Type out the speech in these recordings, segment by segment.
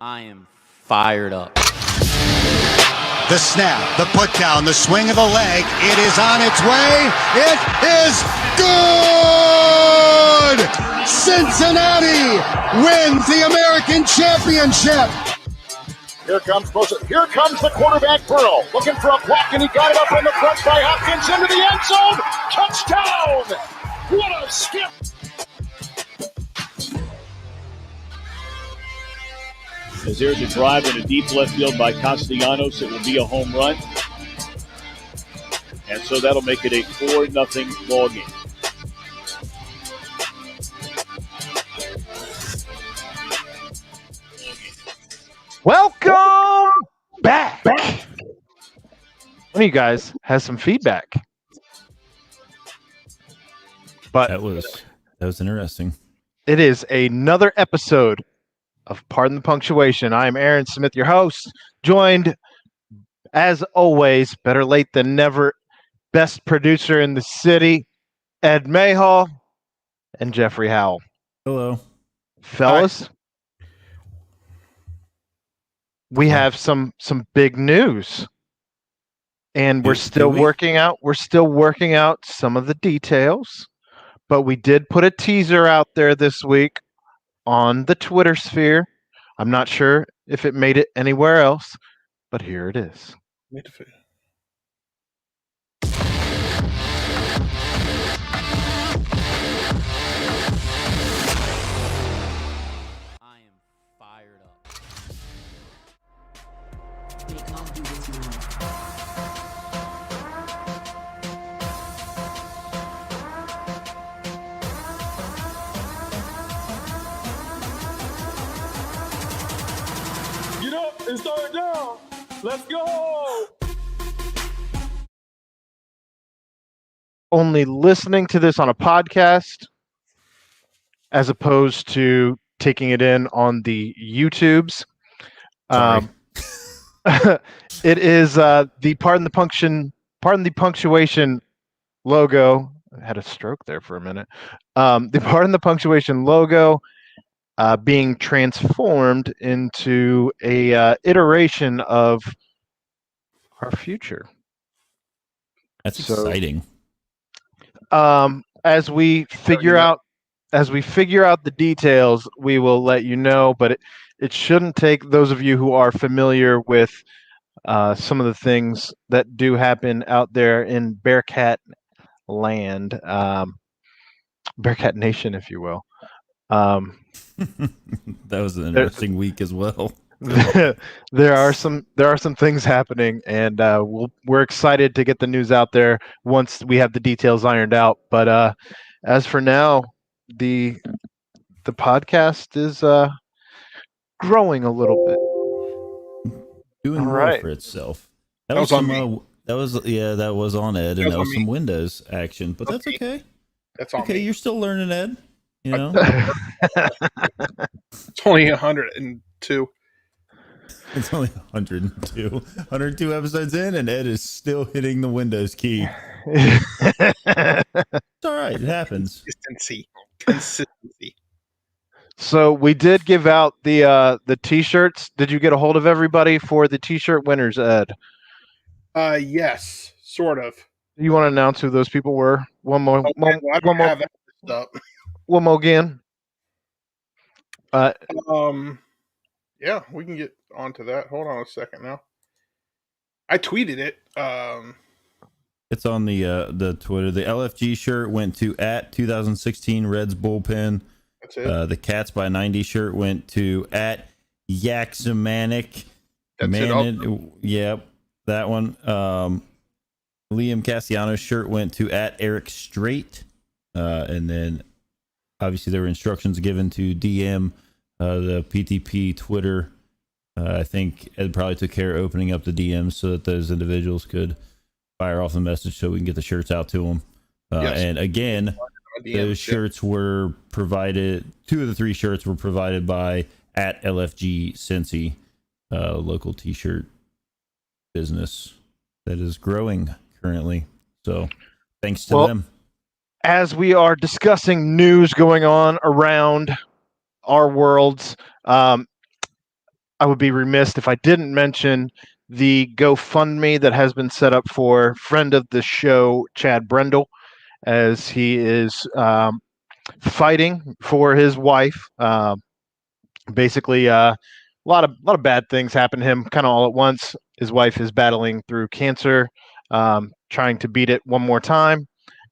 I am fired up. The snap, the put down, the swing of the leg. It is on its way. It is good! Cincinnati wins the American Championship. Here comes the quarterback, Burrow, looking for a block, and he got it up in the front by Hopkins into the end zone. Touchdown! What a skip! As there's a drive in a deep left field by Castellanos, it will be a home run. And so that'll make it a 4-0 ball game. Welcome back. One of you guys has some feedback. But that was interesting. It is another episode of Pardon the Punctuation. I am Aaron Smith, your host, joined, as always, better late than never, best producer in the city, Ed Mayhall, and Jeffrey Howell. Hello. Fellas, we have some big news. And we're still working out some of the details. But we did put a teaser out there this week on the Twitter sphere. I'm not sure if it made it anywhere else, but here it is. I am fired up. Get up and start down. Let's go. Only listening to this on a podcast as opposed to taking it in on the YouTubes. It is the Pardon the Punctuation logo. I had a stroke there for a minute. The Pardon the Punctuation logo being transformed into a iteration of our future. That's exciting. As we figure out the details, we will let you know. But it shouldn't take those of you who are familiar with some of the things that do happen out there in Bearcat land, Bearcat Nation, if you will. That was an interesting week as well. There are some things happening, and we're excited to get the news out there once we have the details ironed out. But as for now, the podcast is growing a little bit, doing well for itself. That was on me. That was on Ed, and that was some Windows action. But that's okay. That's on okay. me. You're still learning, Ed. You know, it's only 102. It's only 102 episodes in, and Ed is still hitting the Windows key. It's all right. It happens. Consistency. So we did give out the T-shirts. Did you get a hold of everybody for the T-shirt winners, Ed? Yes, sort of. You want to announce who those people were? One more again. Yeah, we can get onto that. Hold on a second now. I tweeted it. It's on the Twitter. The LFG shirt went to @2016 Reds Bullpen. That's it. The Cats by 90 shirt went to @Yaxamanic. That's it. Yep, that one. Liam Castellanos shirt went to @Eric Straight. And then obviously there were instructions given to DM the PTP Twitter. I think Ed probably took care of opening up the DMs so that those individuals could fire off the message so we can get the shirts out to them. Yes. And again, those shirts were provided. 2 of the 3 shirts were provided by @LFG Cincy, local T-shirt business that is growing currently. So thanks to them. As we are discussing news going on around our worlds, I would be remiss if I didn't mention the GoFundMe that has been set up for friend of the show, Chad Brendel, as he is fighting for his wife. Basically, a lot of bad things happen to him kind of all at once. His wife is battling through cancer, trying to beat it one more time.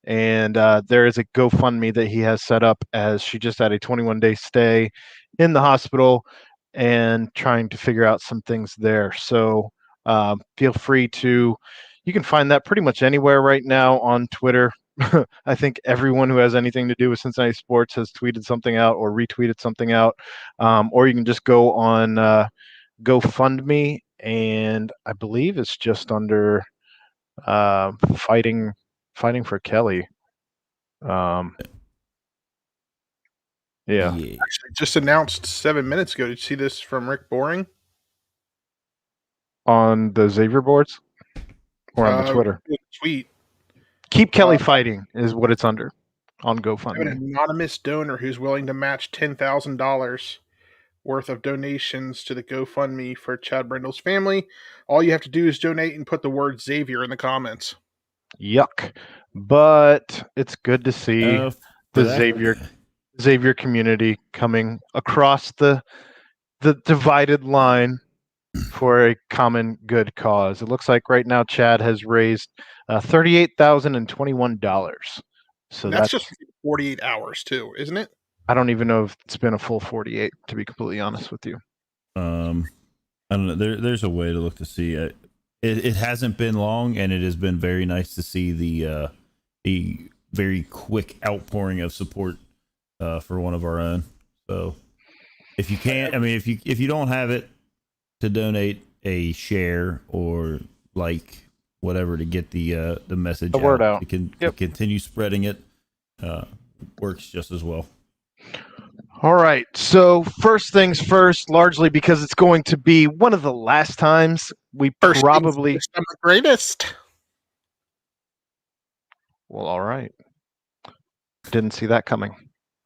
And there is a GoFundMe that he has set up as she just had a 21-day stay in the hospital and trying to figure out some things there. So feel free to, you can find that pretty much anywhere right now on Twitter. I think everyone who has anything to do with Cincinnati sports has tweeted something out or retweeted something out. Or you can just go on GoFundMe, and I believe it's just under fighting for Kelly. Yeah. Actually, just announced 7 minutes ago. Did you see this from Rick Boring? On the Xavier boards or on the Twitter? Tweet. Keep Kelly fighting is what it's under on GoFundMe. An anonymous donor who's willing to match $10,000 worth of donations to the GoFundMe for Chad Brendel's family. All you have to do is donate and put the word Xavier in the comments. Yuck. But it's good to see the Xavier community coming across the divided line for a common good cause. It looks like right now Chad has raised $38,021. So that's just 48 hours too, isn't it? I don't even know if it's been a full 48, to be completely honest with you. I don't know. There's a way to look to see it. It hasn't been long, and it has been very nice to see the very quick outpouring of support for one of our own. So if you can't, I mean, if you don't have it to donate, a share or like whatever to get the message the word out. You can continue spreading it. Works just as well. All right. So first things first, largely because it's going to be one of the last times we probably I'm the greatest. Well, all right. Didn't see that coming.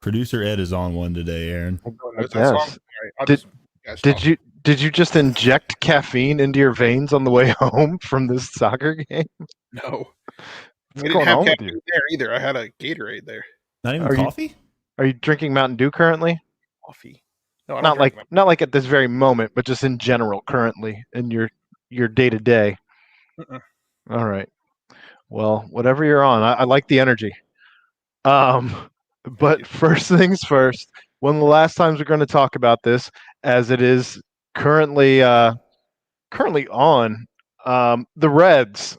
Producer Ed is on one today, Aaron. Yes. Did you just inject caffeine into your veins on the way home from this soccer game? No. What's going on with you? There either. I had a Gatorade there. Not even coffee? Are you drinking Mountain Dew currently? Coffee. No, I not like at this very moment, but just in general currently in your day to day. All right. Well, whatever you're on, I like the energy. But first things first, one of the last times we're going to talk about this, as it is currently on, the Reds.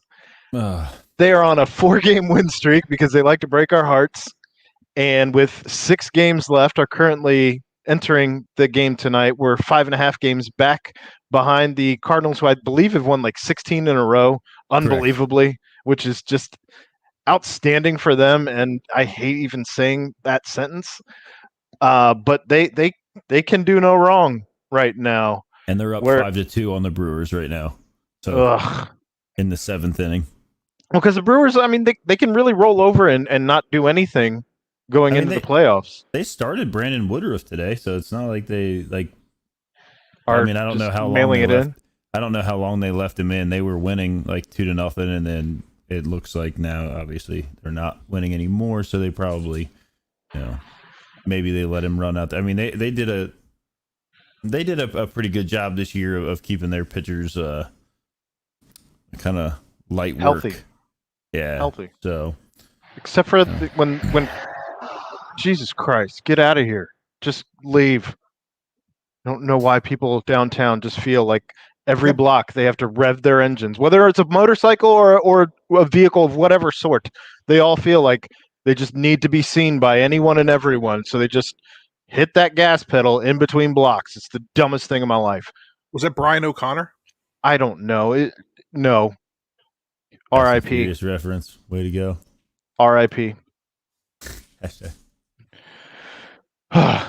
They are on a 4-game win streak because they like to break our hearts, and with 6 games left, are currently entering the game tonight. We're 5.5 games back behind the Cardinals, who I believe have won like 16 in a row, unbelievably. Correct. Which is just outstanding for them, and I hate even saying that sentence. But they can do no wrong right now. And they're up 5-2 on the Brewers right now. So in the 7th inning. Well, because the Brewers, I mean, they can really roll over and not do anything going into the playoffs. They started Brandon Woodruff today, so it's not like they are. I mean, I don't know how long mailing they it left. in. I don't know how long they left him in. They were winning like 2-0, and then it looks like now, obviously, they're not winning anymore. So they probably, maybe they let him run out there. I mean, they did a pretty good job this year of keeping their pitchers kind of light work. Healthy. Yeah, healthy. So, except for when Jesus Christ, get out of here, just leave. I don't know why people downtown just feel like every block they have to rev their engines, whether it's a motorcycle or a vehicle of whatever sort. They all feel like they just need to be seen by anyone and everyone, so they just hit that gas pedal in between blocks. It's the dumbest thing in my life. Was it Brian O'Connor? I don't know. No. R.I.P. Reference. Way to go. R.I.P.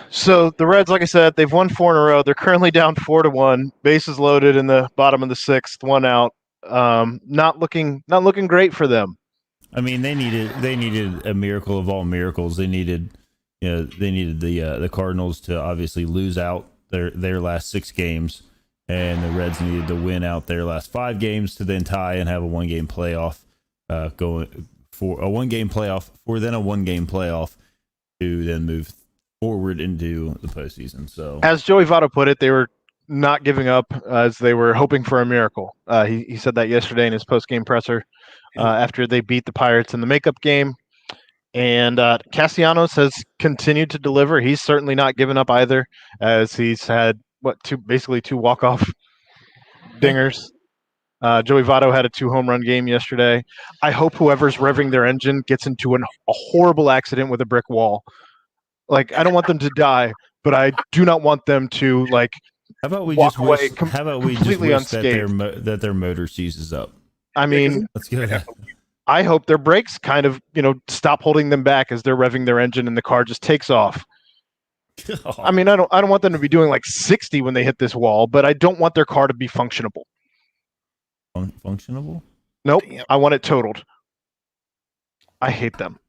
So the Reds, like I said, they've won 4 in a row. They're currently down 4-1. Bases loaded in the bottom of the 6th, 1 out. Not looking great for them. I mean, they needed a miracle of all miracles. They needed the Cardinals to obviously lose out their last 6 games and the Reds needed to win out their last 5 games to then tie and have a 1-game playoff going for a 1-game playoff for then a 1-game playoff to then move forward into the postseason. So, as Joey Votto put it, they were not giving up as they were hoping for a miracle. He said that yesterday in his post-game presser after they beat the Pirates in the makeup game. And Castellanos has continued to deliver. He's certainly not given up either, as he's had basically two walk-off dingers. Joey Votto had a 2-home-run game yesterday. I hope whoever's revving their engine gets into a horrible accident with a brick wall. Like, I don't want them to die, but I do not want them to how about we walk just away wish, how about we just completely wish unscathed. that their motor seizes up? I mean, Let's go ahead. I hope their brakes kind of, stop holding them back as they're revving their engine and the car just takes off. I mean, I don't want them to be doing like 60 when they hit this wall, but I don't want their car to be functionable. Functionable? Nope. Damn. I want it totaled. I hate them.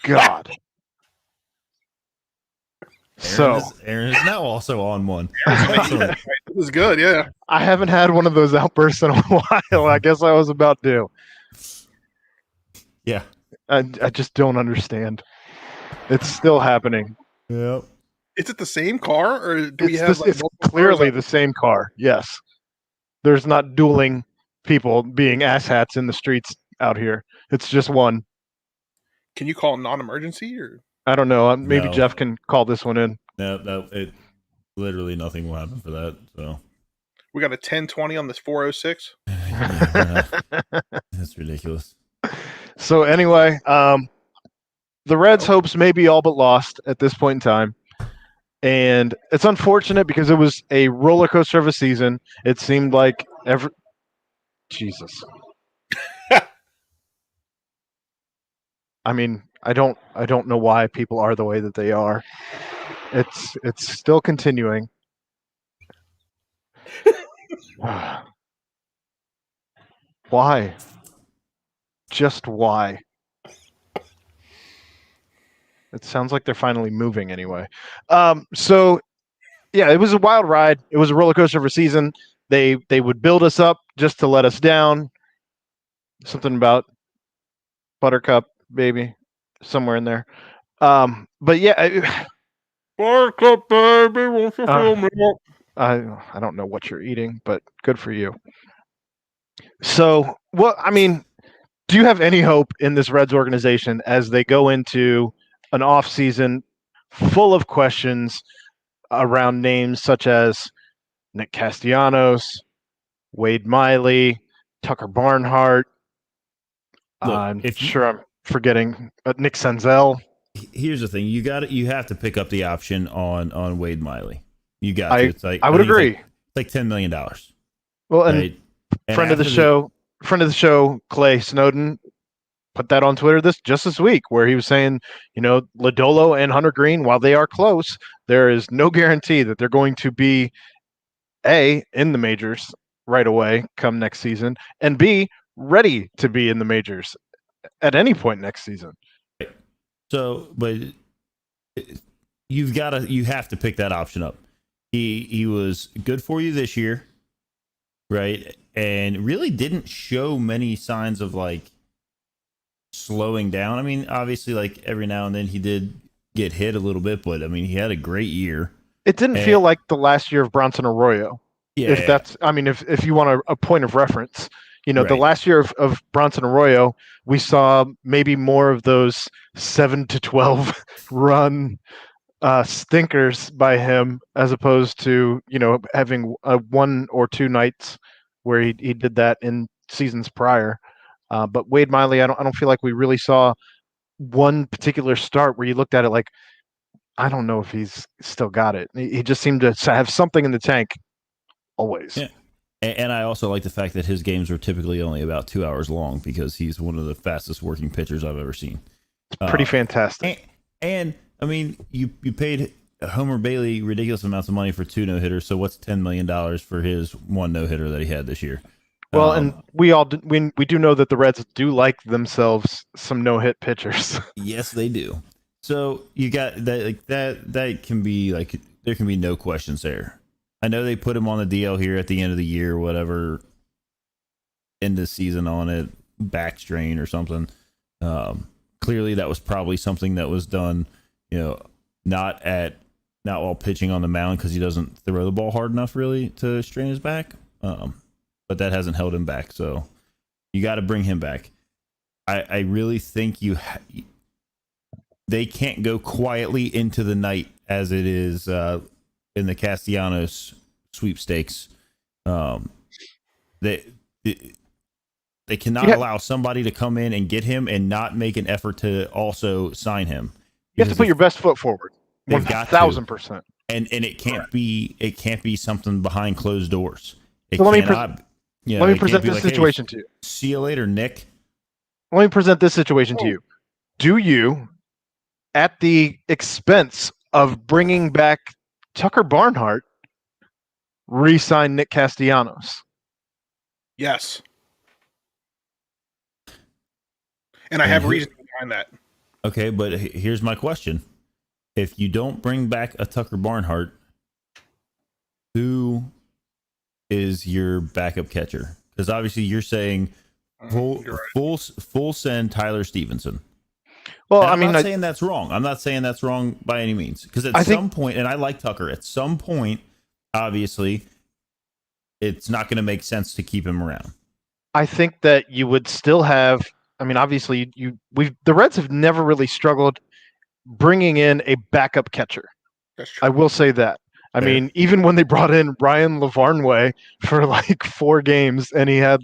God. Aaron is now also on one. This is good, yeah. I haven't had one of those outbursts in a while. I guess I was about to. Yeah. I just don't understand. It's still happening. Yep. Is it the same car, or do we have? It's clearly the same car. Yes. There's not dueling people being asshats in the streets out here. It's just one. Can you call a non-emergency, or? I don't know. Maybe No. Jeff can call this one in. No, literally nothing will happen for that. So We got a 1020 on this 406. that's ridiculous. So anyway, the Reds' hopes may be all but lost at this point in time. And it's unfortunate because it was a roller coaster of a season. It seemed like Jesus. I mean, I don't know why people are the way that they are. It's still continuing. Why? Just why? It sounds like they're finally moving anyway. So yeah, it was a wild ride. It was a roller coaster of a season. They would build us up just to let us down. Something about Buttercup, baby, somewhere in there. But yeah, Buttercup, baby, won't you feel me? I don't know what you're eating, but good for you. So, I mean, do you have any hope in this Reds organization as they go into an off season full of questions around names such as Nick Castellanos, Wade Miley, Tucker Barnhart? Look, I'm sure I'm forgetting Nick Senzel. Here's the thing: you have to pick up the option on Wade Miley. You got to. It's like I would agree. It's like $10 million. Well, and right? friend of the show, Clay Snowden, put that on Twitter just this week, where he was saying, Lodolo and Hunter Green, while they are close, there is no guarantee that they're going to be in the majors right away come next season, and B, ready to be in the majors at any point next season. So, but you have to pick that option up. He was good for you this year, right? And really didn't show many signs of like slowing down. I mean, obviously, like every now and then he did get hit a little bit, but I mean, he had a great year. It didn't feel like the last year of Bronson Arroyo. Yeah. If you want a point of reference, Right. The last year of Bronson Arroyo, we saw maybe more of those 7 to 12 run stinkers by him, as opposed to having 1 or 2 nights where he did that in seasons prior. But Wade Miley, I don't feel like we really saw one particular start where you looked at it like, I don't know if he's still got it. He just seemed to have something in the tank always. Yeah. And I also like the fact that his games are typically only about 2 hours long because he's one of the fastest working pitchers I've ever seen. It's pretty fantastic. And I mean, you paid Homer Bailey ridiculous amounts of money for 2 no-hitters. So what's $10 million for his 1 no-hitter that he had this year? Well, and we do know that the Reds do like themselves some no-hit pitchers. Yes, they do. So you got that, like that can be like, there can be no questions there. I know they put him on the DL here at the end of the year, whatever, end of season on it, back strain or something. Clearly, that was probably something that was done, not while pitching on the mound because he doesn't throw the ball hard enough really to strain his back. But that hasn't held him back, so you got to bring him back. I really think they can't go quietly into the night as it is in the Castellanos sweepstakes. They cannot allow somebody to come in and get him and not make an effort to also sign him. You have to put your best foot forward. 1,000%. And it can't be something behind closed doors. So let me present this situation to you. See you later, Nick. Let me present this situation to you. Do you, at the expense of bringing back Tucker Barnhart, re-sign Nick Castellanos? Yes. And I have reason behind that. Okay, but here's my question. If you don't bring back a Tucker Barnhart, who is your backup catcher? Because obviously you're saying full send Tyler Stevenson. Well, and I'm not saying that's wrong. I'm not saying that's wrong by any means. Because at some point, and I like Tucker, at some point, obviously, it's not going to make sense to keep him around. I think that you would still have. I mean, obviously, the Reds have never really struggled bringing in a backup catcher. That's true. I will say that. I mean, even when they brought in Ryan Lavarnway for like 4 games, and he had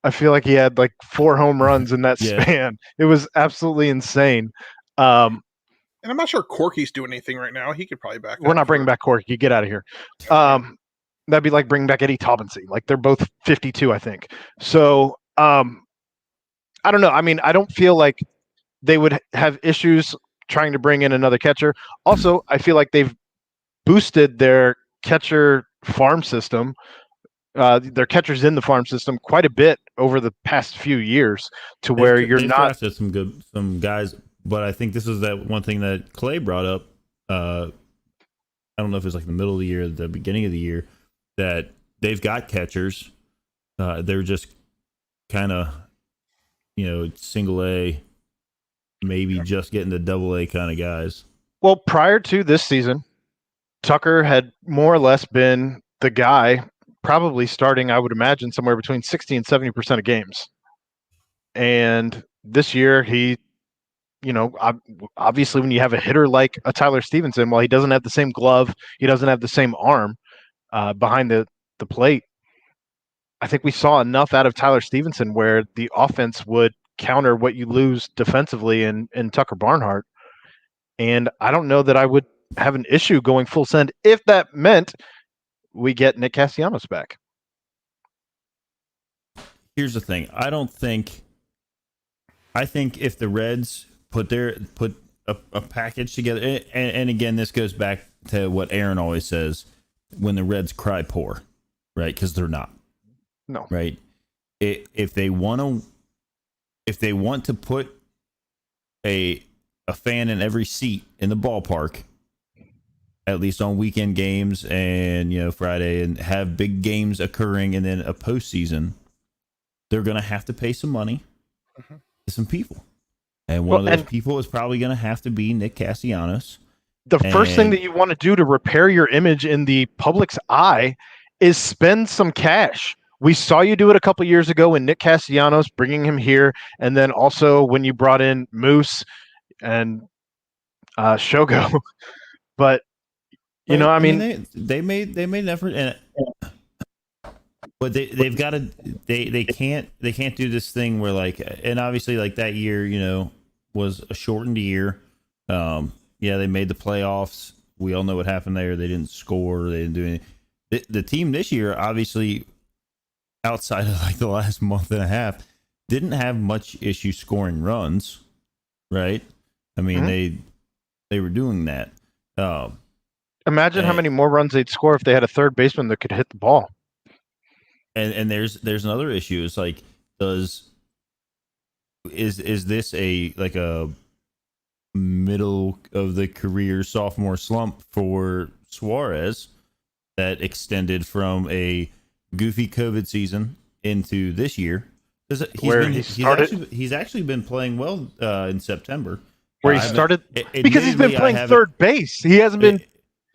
I feel like he had 4 home runs in that span. It was absolutely insane. And I'm not sure Corky's doing anything right now. He could probably back. We're not bringing back Corky. Get out of here. That'd be like bringing back Eddie Taubensee. They're both 52, I think. So I don't know. I mean, I don't feel like they would have issues trying to bring in another catcher. Also, I feel like they've boosted their catcher farm system, their catchers in the farm system quite a bit over the past few years to where you're not drafted some guys, but I think this is that one thing that Clay brought up. I don't know if it's the middle of the year, or the beginning of the year, that they've got catchers. They're just kind of, single A, maybe just getting to double A kind of guys. Well, prior to this season, Tucker had more or less been the guy, probably starting, I would imagine, somewhere between 60 and 70% of games. And this year, he, obviously when you have a hitter like a Tyler Stevenson, while he doesn't have the same glove, he doesn't have the same arm behind the plate, I think we saw enough out of Tyler Stevenson where the offense would counter what you lose defensively in Tucker Barnhart. And I don't know that I would have an issue going full send if that meant we get Nick Castellanos back. Here's the thing. I think if the Reds put a package together, and again, this goes back to what Aaron always says, when the Reds cry poor, right? Because they're not. No. Right? If they want to put a fan in every seat in the ballpark, at least on weekend games and Friday, and have big games occurring, and then a postseason, they're going to have to pay some money to some people, and one of those people is probably going to have to be Nick Castellanos. The first thing that you want to do to repair your image in the public's eye is spend some cash. We saw you do it a couple years ago when Nick Castellanos, bringing him here, and then also when you brought in Moose and Shogo. But they made an effort, and but they can't do this thing where and obviously that year was a shortened year. They made the playoffs. We all know what happened there. They didn't score. They didn't do anything. The team this year, obviously, outside of the last month and a half, didn't have much issue scoring runs, right? I mean, they were doing that. Imagine how many more runs they'd score if they had a third baseman that could hit the ball. And there's another issue. It's is this a middle of the career sophomore slump for Suarez that extended from a goofy COVID season into this year. He's actually been playing well in September. Where he started because he's been playing third base. He hasn't been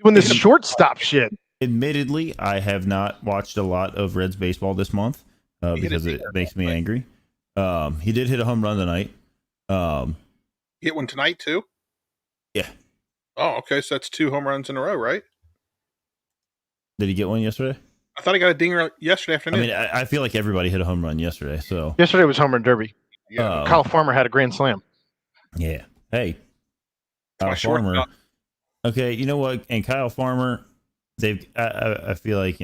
doing this shortstop shit. Admittedly, I have not watched a lot of Reds baseball this month because it makes me angry. He did hit a home run tonight. Hit one tonight too? Yeah. Oh, okay. So that's 2 home runs in a row, right? Did he get one yesterday? I thought he got a dinger yesterday afternoon. I mean, I feel like everybody hit a home run yesterday. So yesterday was home run derby. Yeah. Kyle Farmer had a grand slam. Yeah. Hey, Kyle Farmer. Okay, you know what? And Kyle Farmer, I feel like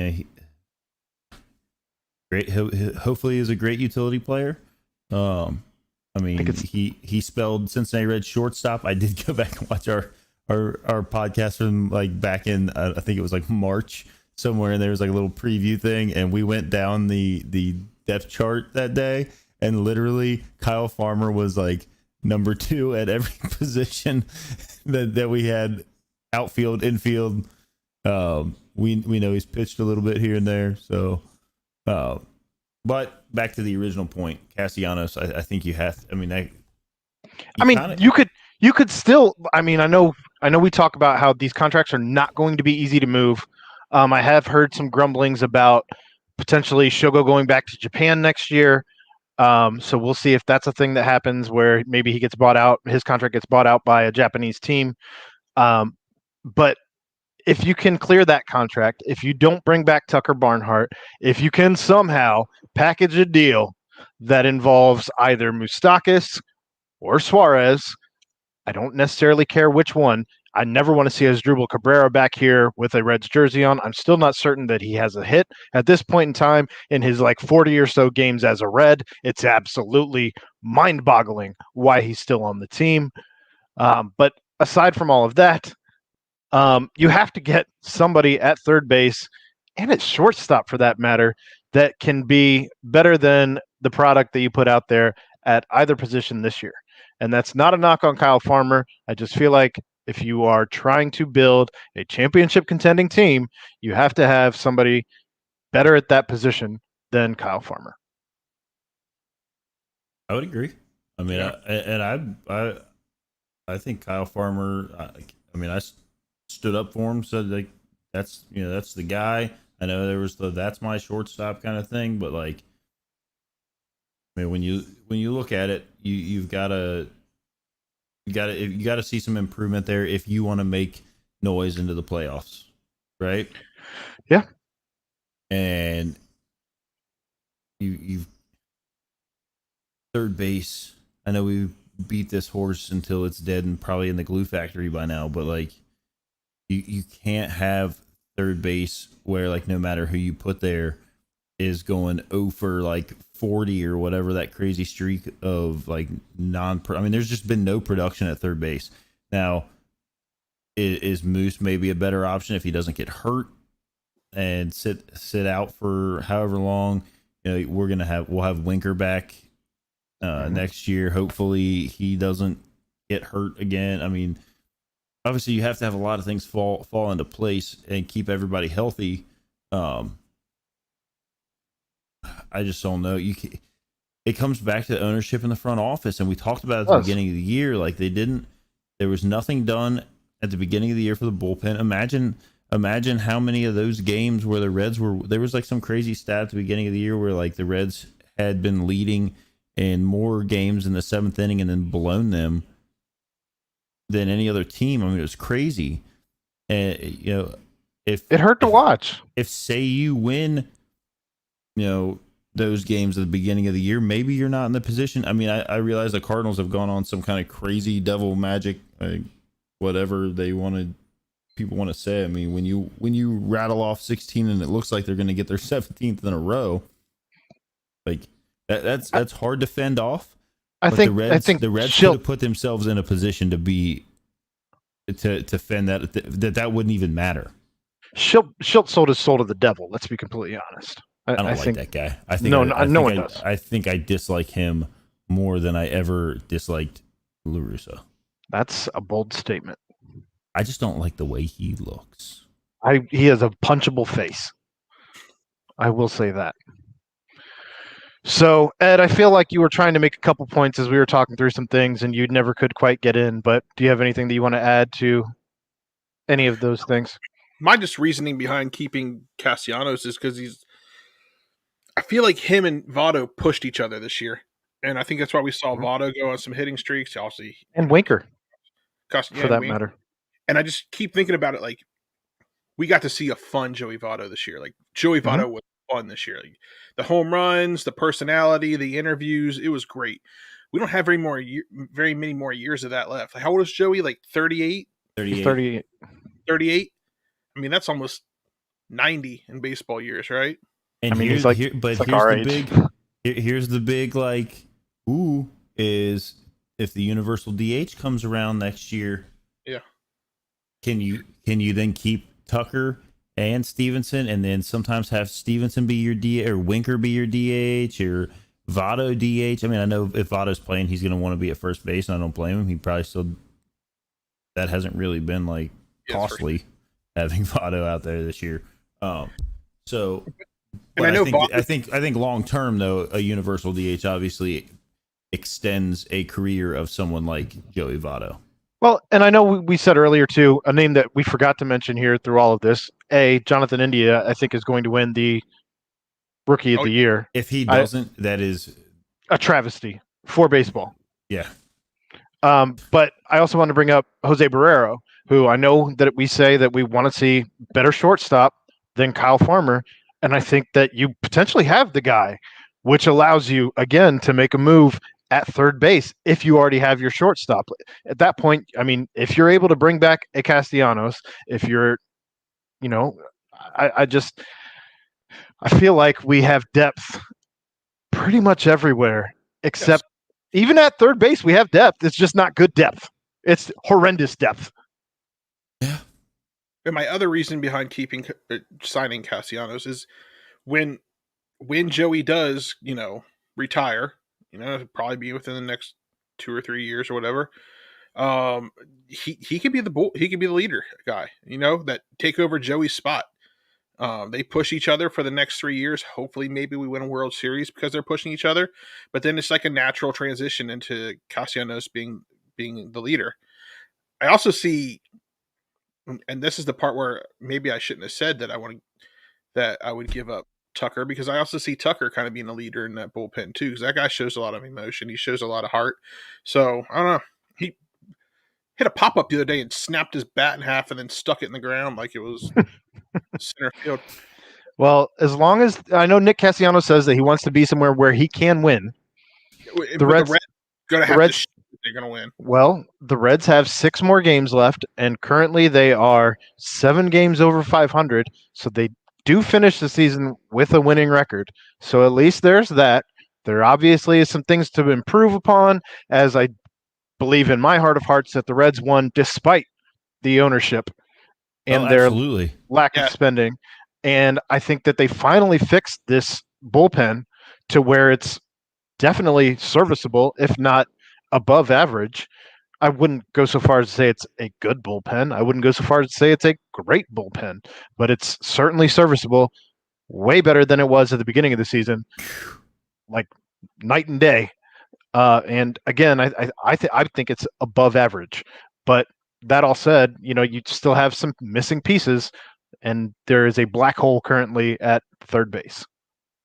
great. Hopefully, is a great utility player. I mean, he spelled Cincinnati Reds shortstop. I did go back and watch our podcast from like back in I think it was like March somewhere, and there was like a little preview thing, and we went down the depth chart that day, and literally Kyle Farmer was like number 2 at every position that we had, outfield, infield. We know he's pitched a little bit here and there, so but back to the original point, Castellanos, I think you have. You could still. I mean, I know we talk about how these contracts are not going to be easy to move. I have heard some grumblings about potentially Shogo going back to Japan next year. So we'll see if that's a thing that happens where maybe he gets bought out, his contract gets bought out by a Japanese team. But if you can clear that contract, if you don't bring back Tucker Barnhart, if you can somehow package a deal that involves either Moustakas or Suarez, I don't necessarily care which one. I never want to see Asdrubal Cabrera back here with a Reds jersey on. I'm still not certain that he has a hit at this point in time in his like 40 or so games as a Red. It's absolutely mind-boggling why he's still on the team. But aside from all of that, you have to get somebody at third base and at shortstop for that matter that can be better than the product that you put out there at either position this year. And that's not a knock on Kyle Farmer. I just feel like if you are trying to build a championship contending team, you have to have somebody better at that position than Kyle Farmer. I would agree. I mean, I think Kyle Farmer. I stood up for him, said like that's the guy. I know there was that's my shortstop kind of thing, but like, I mean, when you look at it, you gotta see some improvement there if you want to make noise into the playoffs, right? Yeah. And you've third base. I know we beat this horse until it's dead and probably in the glue factory by now, but like you can't have third base where like no matter who you put there is going 0 for like 40 or whatever that crazy streak of like there's just been no production at third base. Now, is Moose maybe a better option if he doesn't get hurt and sit out for however long? We'll have Winker back next year. Hopefully he doesn't get hurt again. I mean, obviously you have to have a lot of things fall into place and keep everybody healthy. I just don't know. It comes back to ownership in the front office, and we talked about it at the beginning of the year. Like there was nothing done at the beginning of the year for the bullpen. Imagine how many of those games where the Reds there was like some crazy stat at the beginning of the year where like the Reds had been leading in more games in the 7th inning and then blown them than any other team. I mean, it was crazy. And if it hurt to watch, if say you win, those games at the beginning of the year, maybe you're not in the position. I mean, I realize the Cardinals have gone on some kind of crazy devil magic, whatever people want to say. I mean, when you rattle off 16 and it looks like they're going to get their 17th in a row, like that's hard to fend off. I think the Reds could have put themselves in a position to fend that wouldn't even matter. Schilt sold his soul to the devil. Let's be completely honest. I don't like that guy. No one does. I think I dislike him more than I ever disliked LaRussa. That's a bold statement. I just don't like the way he looks. He has a punchable face. I will say that. So, Ed, I feel like you were trying to make a couple points as we were talking through some things, and you never could quite get in. But do you have anything that you want to add to any of those things? My just reasoning behind keeping Castellanos is because I feel like him and Votto pushed each other this year, and I think that's why we saw Votto go on some hitting streaks. Obviously, And Winker, Castellanos, for that matter. And I just keep thinking about it. Like, we got to see a fun Joey Votto this year. Like, Joey Votto was fun this year. Like, the home runs, the personality, the interviews, it was great. We don't have very many more years of that left. Like, how old is Joey? Like 38? 38. 38? I mean, that's almost 90 in baseball years, right? And I mean, here's, he's like, but like here's our the age. here's the big like, ooh, is if the universal DH comes around next year, Yeah. Can you then keep Tucker and Stevenson, and then sometimes have Stevenson be your DH or Winker be your DH or Votto DH? I mean, I know if Votto's playing, he's going to want to be at first base, and I don't blame him. He probably still, that hasn't really been like costly having Votto out there this year. So, but I think long term though, a universal DH obviously extends a career of someone like Joey Votto. Well, and I know we said earlier too, a name that we forgot to mention here through all of this. Jonathan India, I think, is going to win the Rookie of the Year. If he doesn't, that is a travesty for baseball. Yeah. But I also want to bring up Jose Barrero, who I know that we say that we want to see better shortstop than Kyle Farmer, and I think that you potentially have the guy, which allows you again to make a move at third base if you already have your shortstop. At that point, I mean, if you're able to bring back a Castellanos, if you're, I feel like we have depth pretty much everywhere, except even at third base, we have depth. It's just not good depth. It's horrendous depth. Yeah. And my other reason behind signing Castellanos is when Joey does, retire, it'll probably be within the next 2 or 3 years or whatever. He could be the leader guy, that take over Joey's spot. They push each other for the next 3 years. Hopefully, maybe we win a World Series because they're pushing each other. But then it's like a natural transition into Castellanos being the leader. I also see, and this is the part where maybe I shouldn't have said that I would give up Tucker, because I also see Tucker kind of being a leader in that bullpen too, because that guy shows a lot of emotion. He shows a lot of heart. So I don't know. He hit a pop-up the other day and snapped his bat in half and then stuck it in the ground like it was center field. Well, as long as I know Nick Castellanos says that he wants to be somewhere where he can win. The Reds going to have to they're going to win. Well, the Reds have 6 more games left, and currently they are 7 games over 500, so they do finish the season with a winning record. So at least there's that. There obviously is some things to improve upon, as I believe in my heart of hearts that the Reds won despite the ownership and their lack of spending. And I think that they finally fixed this bullpen to where it's definitely serviceable, if not above average. I wouldn't go so far as to say it's a good bullpen. I wouldn't go so far as to say it's a great bullpen, but it's certainly serviceable, way better than it was at the beginning of the season, like night and day. And again, I think it's above average. But that all said, you still have some missing pieces, and there is a black hole currently at third base.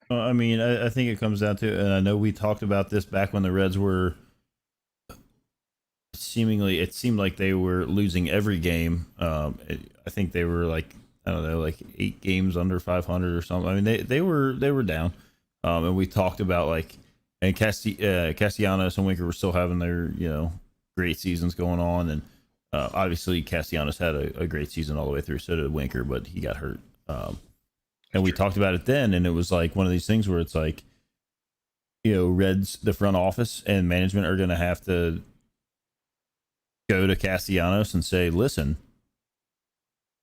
Well, I mean, I think it comes down to, and I know we talked about this back when the Reds were it seemed like they were losing every game. I think they were like 8 games under 500 or something. I mean, they were down. And we talked about and Castellanos and Winker were still having their great seasons going on, and obviously Castellanos had a great season all the way through. So did Winker, but he got hurt. And we talked about it then, and it was like one of these things where it's like, Reds, the front office and management are going to have to go to Castellanos and say, listen,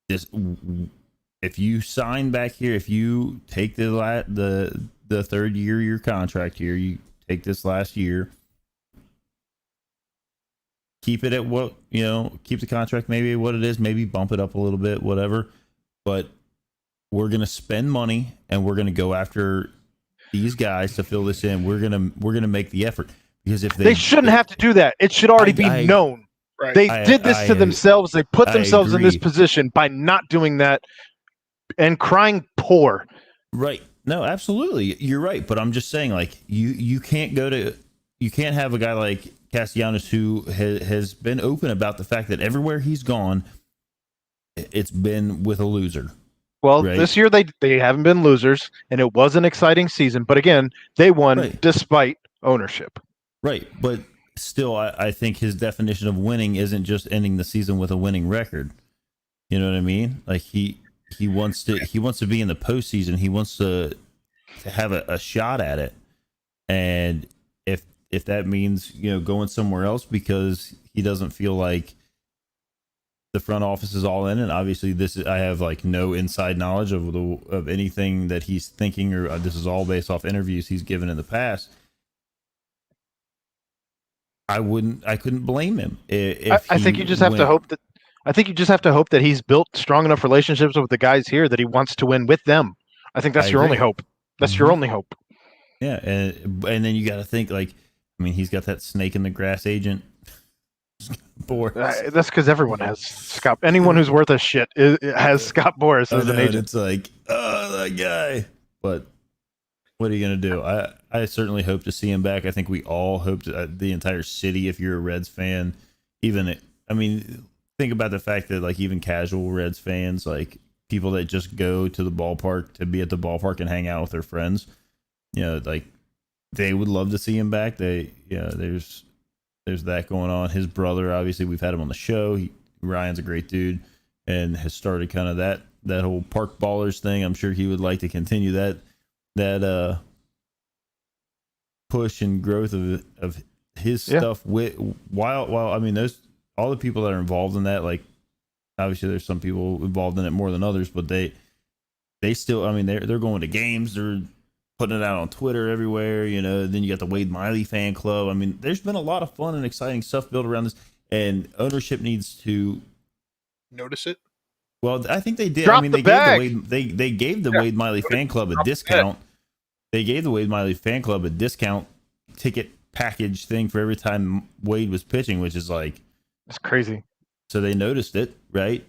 if you sign back here, if you take the third year of your contract here, you take this last year, keep it at keep the contract maybe what it is, maybe bump it up a little bit, whatever. but we're going to spend money and we're going to go after these guys to fill this in. We're going to make the effort, because if they shouldn't have to do that. It should already be known. Right. They did this to themselves. They put themselves in this agree. position by not doing that and crying poor. Right. No, absolutely. You're right. But I'm just saying, like, you can't have a guy like Castellanos who has been open about the fact that everywhere he's gone, it's been with a loser. Well, right? This year they haven't been losers, and it was an exciting season. But again, they won despite ownership. Right. But still, I think his definition of winning isn't just ending the season with a winning record. You know what I mean? Like he wants to be in the postseason. He wants to have a shot at it. And if that means, going somewhere else because he doesn't feel like the front office is all in, and obviously I have like no inside knowledge of anything that he's thinking, or this is all based off interviews he's given in the past. I couldn't blame him. I think you just have to hope that. I think you just have to hope that he's built strong enough relationships with the guys here that he wants to win with them. I think that's your only hope. That's your only hope. Yeah, and then you got to think, like, I mean, he's got that snake in the grass agent. Boris. That's because everyone has Scott. Anyone who's worth a shit has Scott Boris as an agent. It's like, oh, that guy. But what are you gonna do? I certainly hope to see him back. I think we all hope to, the entire city. If you're a Reds fan, think about the fact that, like, even casual Reds fans, like people that just go to the ballpark to be at the ballpark and hang out with their friends, like they would love to see him back. There's that going on. His brother, obviously, we've had him on the show. Ryan's a great dude and has started kind of that whole park ballers thing. I'm sure he would like to continue that push and growth of his stuff while I mean, those all the people that are involved in that, like, obviously there's some people involved in it more than others, but they still, I mean, they're going to games, they're putting it out on Twitter everywhere, then you got the Wade Miley fan club. I mean, there's been a lot of fun and exciting stuff built around this, and ownership needs to notice it. Well, I think they did. Drop I mean, the bag. They gave the Wade Miley fan club a discount. They gave the Wade Miley fan club a discount ticket package thing for every time Wade was pitching, which is like, it's crazy. So they noticed it, right?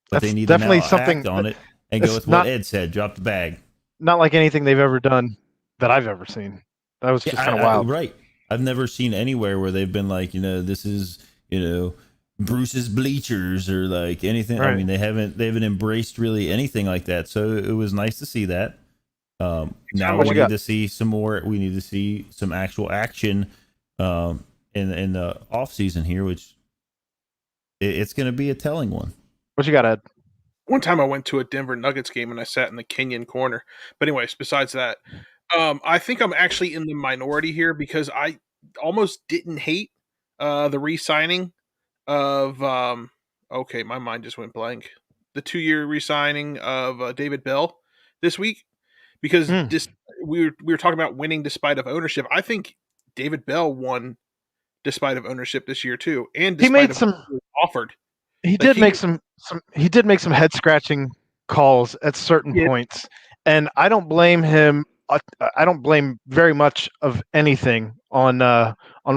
But That's they need definitely to now something act on it and go with what Ed said. Drop the bag. Not like anything they've ever done that I've ever seen. That was just kind of wild. Right. I've never seen anywhere where they've been like, this is, Bruce's bleachers or like anything. Right. I mean, they haven't embraced really anything like that. So it was nice to see that. Now we need to see some more. We need to see some actual action in the off season here, which it's going to be a telling one. What you got, Ed? One time I went to a Denver Nuggets game and I sat in the Kenyon corner. But anyways, besides that, I think I'm actually in the minority here because I almost didn't hate the re-signing of okay, my mind just went blank. The 2-year re-signing of David Bell this week, because we were talking about winning despite of ownership. I think David Bell won despite of ownership this year too, and he made of some offered. He did make some head scratching calls at certain points, and I don't blame him. I don't blame very much of anything on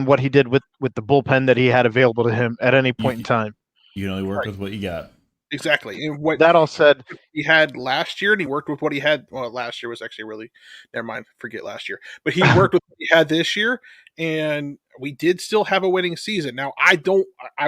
what he did with the bullpen that he had available to him at any point in time. You can only work with what you got. Exactly. And what that all said, he had last year, and he worked with what he had. Well, last year was actually really, never mind, forget last year. But he worked with what he had this year, and we did still have a winning season. Now, I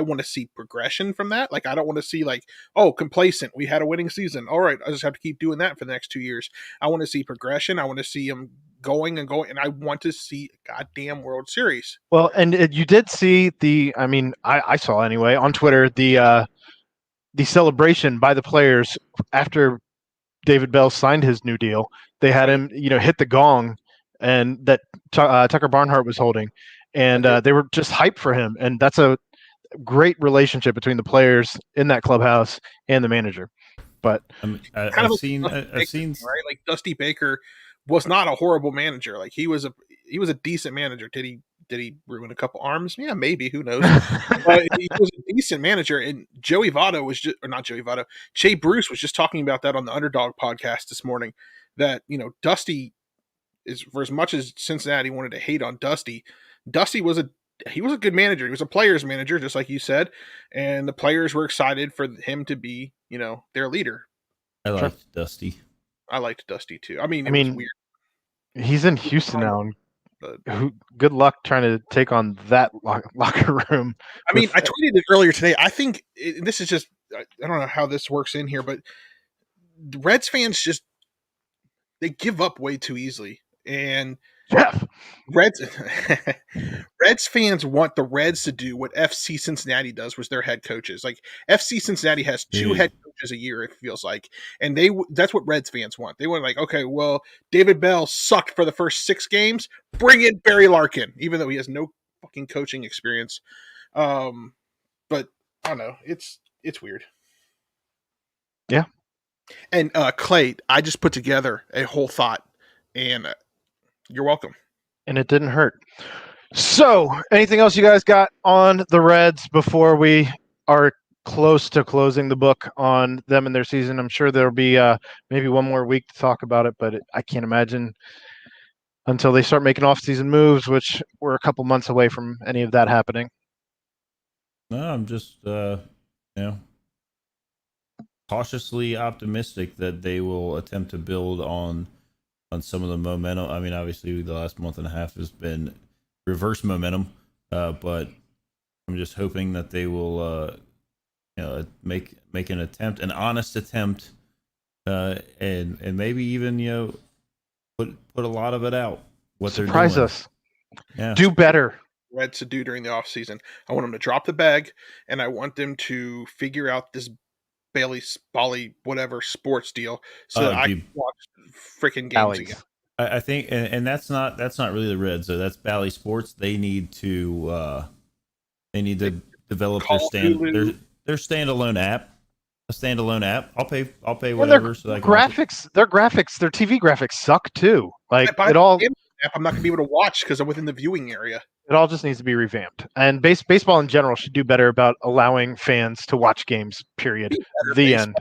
want to see progression from that. Like, I don't want to see like, oh, complacent. We had a winning season. All right, I just have to keep doing that for the next 2 years. I want to see progression. I want to see him going, and I want to see a goddamn World Series. Well, and you did see I saw anyway on Twitter the celebration by the players after David Bell signed his new deal. They had him, hit the gong, and that Tucker Barnhart was holding, and they were just hyped for him. And that's a great relationship between the players in that clubhouse and the manager. But I've seen right, like Dusty Baker was not a horrible manager. Like he was a decent manager. Did he ruin a couple arms? Yeah, maybe. Who knows? But he was a decent manager. And Joey Votto was just, or not Joey Votto, Jay Bruce was just talking about that on the Underdog podcast this morning. That Dusty is, for as much as Cincinnati wanted to hate on Dusty, Dusty was a good manager. He was a player's manager, just like you said, and the players were excited for him to be, their leader. I liked Dusty. I liked Dusty too. I mean, was weird. He's in Houston now. Good luck trying to take on that locker room. I mean, I tweeted it earlier today. I think this is just, I don't know how this works in here, but Reds fans they give up way too easily. And Reds fans want the Reds to do what FC Cincinnati does with their head coaches. Like FC Cincinnati has two head coaches a year, it feels like, and that's what Reds fans want. They want, like, okay, well, David Bell sucked for the first 6 games. Bring in Barry Larkin, even though he has no fucking coaching experience. But I don't know. It's weird. Yeah. And Clay, I just put together a whole thought, and you're welcome. And it didn't hurt. So, anything else you guys got on the Reds before we are close to closing the book on them and their season? I'm sure there'll be maybe one more week to talk about it, but I can't imagine until they start making off-season moves, which we're a couple months away from any of that happening. No, I'm just, cautiously optimistic that they will attempt to build on some of the momentum. I mean, obviously, the last month and a half has been reverse momentum, but I'm just hoping that they will, make an attempt, an honest attempt, and maybe even put a lot of it out. Surprise they're doing. Us. Yeah. Do better. Reds to do during the off season. I want them to drop the bag, and I want them to figure out this Bally whatever sports deal so that I can watch freaking games again. I think, and that's not really the Reds. So that's Bally Sports. They need to develop their standalone app. A standalone app. I'll pay whatever. So their graphics, their TV graphics suck too. Like it all. I'm not gonna be able to watch because I'm within the viewing area. It all just needs to be revamped. And baseball in general should do better about allowing fans to watch games, period. The end.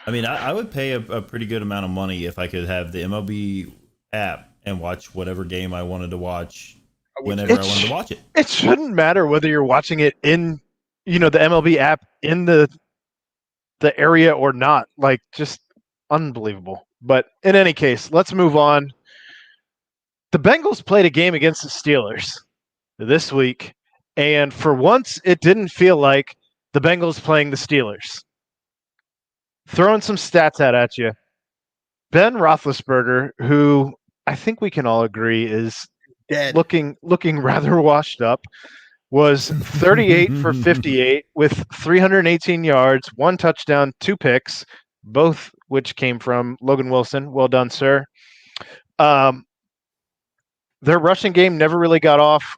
I mean, I would pay a pretty good amount of money if I could have the MLB app and watch whatever game I wanted to watch whenever I wanted to watch it. It shouldn't matter whether you're watching it in, the MLB app in the area or not. Like, just unbelievable. But in any case, let's move on. The Bengals played a game against the Steelers this week, and for once, it didn't feel like the Bengals playing the Steelers. Throwing some stats out at you. Ben Roethlisberger, who I think we can all agree is dead, looking rather washed up, was 38 for 58 with 318 yards, 1 touchdown, 2 picks, both which came from Logan Wilson. Well done, sir. Their rushing game never really got off.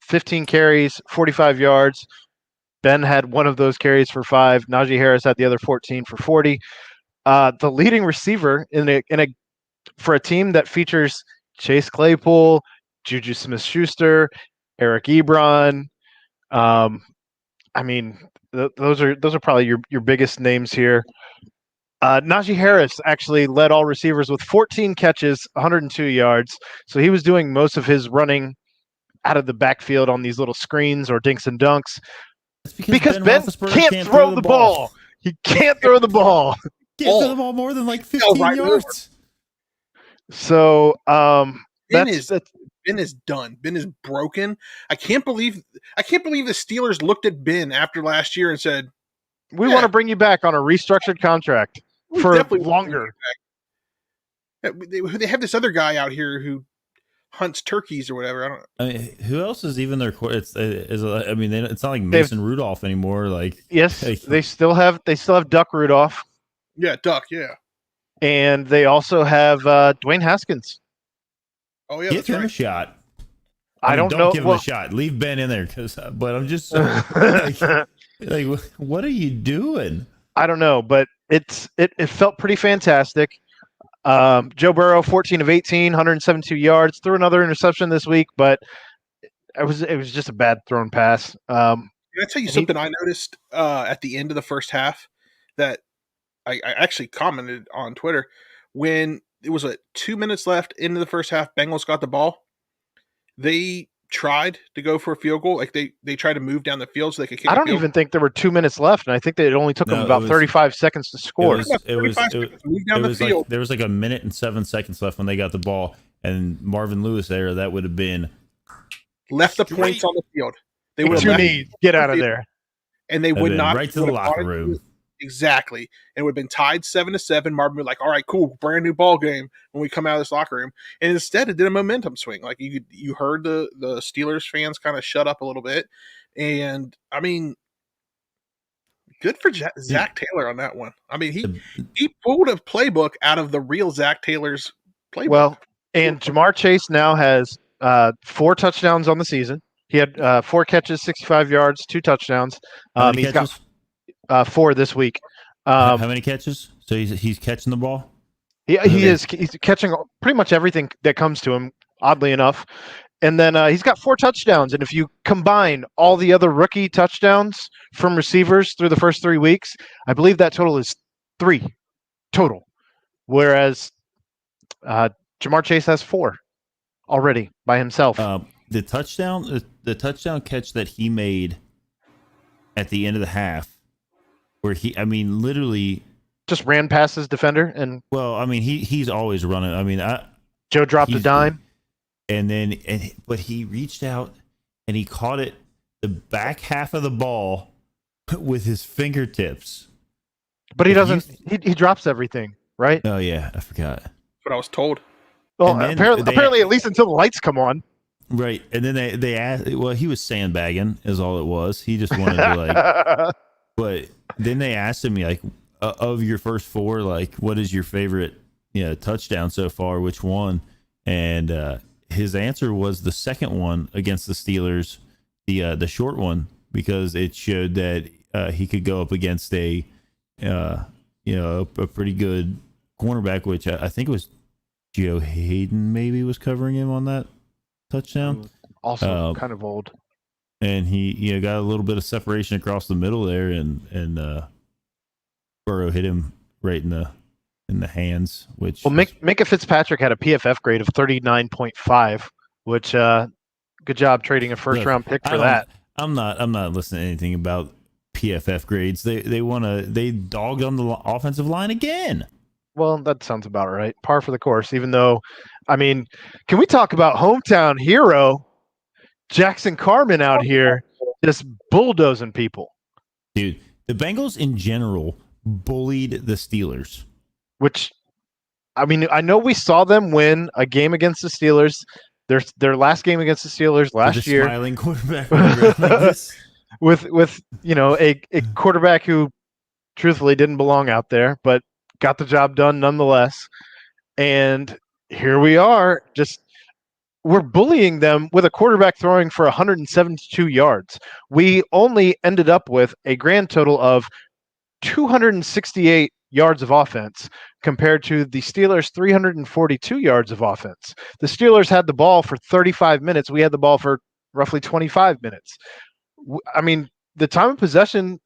15 carries, 45 yards. Ben had one of those carries for 5. Najee Harris had the other 14 for 40. The leading receiver for a team that features Chase Claypool, Juju Smith-Schuster, Eric Ebron. Those are probably your biggest names here. Najee Harris actually led all receivers with 14 catches, 102 yards. So he was doing most of his running out of the backfield on these little screens or dinks and dunks. Because Ben can't throw the ball. He can't throw the ball. Can't throw the ball more than like 15 yards. So Ben is done. Ben is broken. I can't believe the Steelers looked at Ben after last year and said, "We want to bring you back on a restructured contract for longer." They have this other guy out here who hunts turkeys or whatever. I mean, who else is even their? It's not like Mason Rudolph anymore. Like, yes, they still have Duck Rudolph. Yeah, Duck. Yeah, and they also have Dwayne Haskins. Oh yeah, give him a shot. I don't know. Don't give him a shot. Leave Ben in there, but I'm just like, what are you doing? I don't know, but it felt pretty fantastic. Joe Burrow, 14 of 18, 172 yards, threw another interception this week, but it was just a bad thrown pass. Can I tell you something I noticed at the end of the first half that I actually commented on Twitter when it was 2 minutes left into the first half. Bengals got the ball. They tried to go for a field goal. Like they tried to move down the field so they could kick. I don't even think there were 2 minutes left, and I think that it only took them about 35 seconds to score. It was like there was like a minute and 7 seconds left when they got the ball, and Marvin Lewis there, that would have been left the points on the field. They would have get out of there, and they would not right to the locker room. Exactly, and it would have been tied 7-7. Marvin would be like, "All right, cool, brand new ball game." When we come out of this locker room, and instead it did a momentum swing. Like you heard the Steelers fans kind of shut up a little bit, and I mean, good for Zach Taylor on that one. I mean, he pulled a playbook out of the real Zach Taylor's playbook. Well, and Jamar Chase now has 4 touchdowns on the season. He had 4 catches, 65 yards, 2 touchdowns. He's got 4 this week. How many catches? So he's catching the ball? He's catching pretty much everything that comes to him, oddly enough. And then he's got 4 touchdowns. And if you combine all the other rookie touchdowns from receivers through the first 3 weeks, I believe that total is 3 total. Whereas Jamar Chase has 4 already by himself. The touchdown catch that he made at the end of the half, where literally just ran past his defender, and he's always running. Joe dropped a dime, but he reached out and he caught it the back half of the ball with his fingertips. But he doesn't. He drops everything, right? Oh yeah, I forgot. That's what I was told. Well, apparently, at least until the lights come on. Right, and then they asked. Well, he was sandbagging, is all it was. He just wanted to But then they asked him like, of your first 4, like, what is your favorite, touchdown so far? Which one? And his answer was the second one against the Steelers, the short one, because it showed that he could go up against a pretty good cornerback, which I think it was Joe Hayden maybe was covering him on that touchdown. Also kind of old. And he got a little bit of separation across the middle there, and Burrow hit him right in the hands. Which Minka Fitzpatrick had a PFF grade of 39.5, which good job trading a first round pick for that. I'm not listening to anything about PFF grades. They dogged on the offensive line again. Well, that sounds about right. Par for the course. Even though, can we talk about hometown hero Jackson Carman out here just bulldozing people? Dude, the Bengals in general bullied the Steelers. Which, I know we saw them win a game against the Steelers. Their last game against the Steelers last year. Smiling quarterback like this. with a quarterback who truthfully didn't belong out there, but got the job done nonetheless. And here we are, we're bullying them with a quarterback throwing for 172 yards. We only ended up with a grand total of 268 yards of offense compared to the Steelers' 342 yards of offense. The Steelers had the ball for 35 minutes. We had the ball for roughly 25 minutes. The time of possession,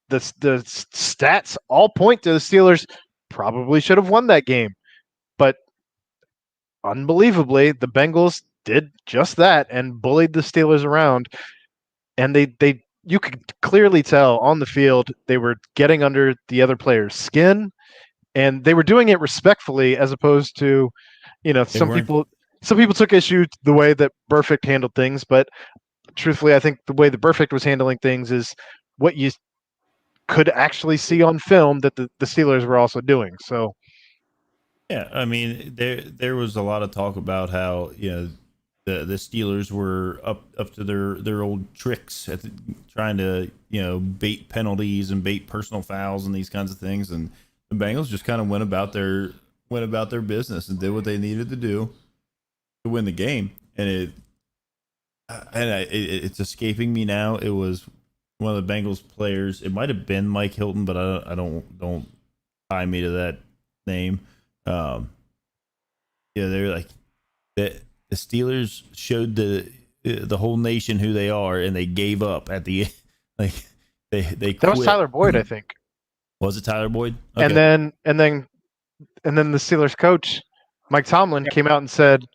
the stats all point to the Steelers probably should have won that game. But unbelievably, the Bengals did just that and bullied the Steelers around. And you could clearly tell on the field they were getting under the other player's skin, and they were doing it respectfully as opposed to, some people took issue to the way that Burfict handled things, but truthfully, I think the way that Burfict was handling things is what you could actually see on film that the Steelers were also doing. So yeah, there was a lot of talk about how the Steelers were up to their old tricks at trying to bait penalties and bait personal fouls and these kinds of things, and the Bengals just kind of went about their business and did what they needed to do to win the game. And it's escaping me now. It was one of the Bengals players. It might have been Mike Hilton, but I don't tie me to that name. They're like that. The Steelers showed the whole nation who they are, and they gave up at the Like they That quit. was Tyler Boyd, I think. Was it Tyler Boyd? Okay. And then the Steelers coach, Mike Tomlin, came out and said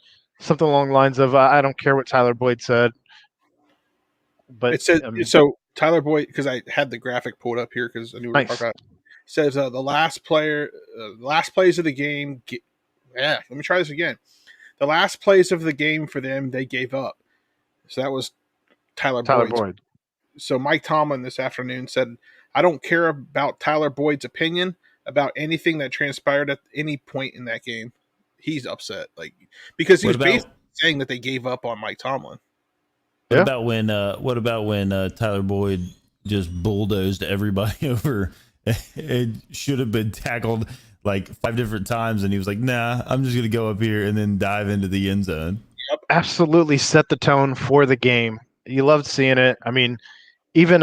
something along the lines of, "I don't care what Tyler Boyd said." But It said so. Tyler Boyd, because I had the graphic pulled up here because I knew we were talking about it. Says the last plays of the game. Let me try this again. The last plays of the game for them, they gave up. So that was Tyler Boyd. So Mike Tomlin this afternoon said, "I don't care about Tyler Boyd's opinion about anything that transpired at any point in that game." He's upset, because he was basically saying that they gave up on Mike Tomlin. What about when Tyler Boyd just bulldozed everybody over? It should have been tackled like 5 different times, and he was like, "Nah, I'm just gonna go up here and then dive into the end zone." Yep. Absolutely set the tone for the game. You loved seeing it. I mean, even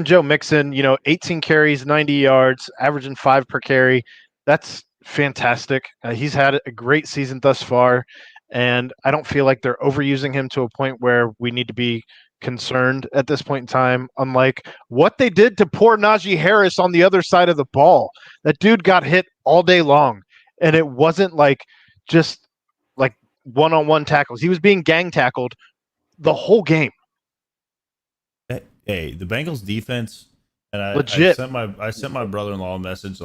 Joe Mixon, 18 carries, 90 yards, averaging 5 per carry. That's fantastic. He's had a great season thus far, and I don't feel like they're overusing him to a point where we need to be concerned at this point in time, unlike what they did to poor Najee Harris on the other side of the ball. That dude got hit all day long, and it wasn't just one-on-one tackles. He was being gang tackled the whole game. Hey, the Bengals defense, and Legit. I sent my brother-in-law a message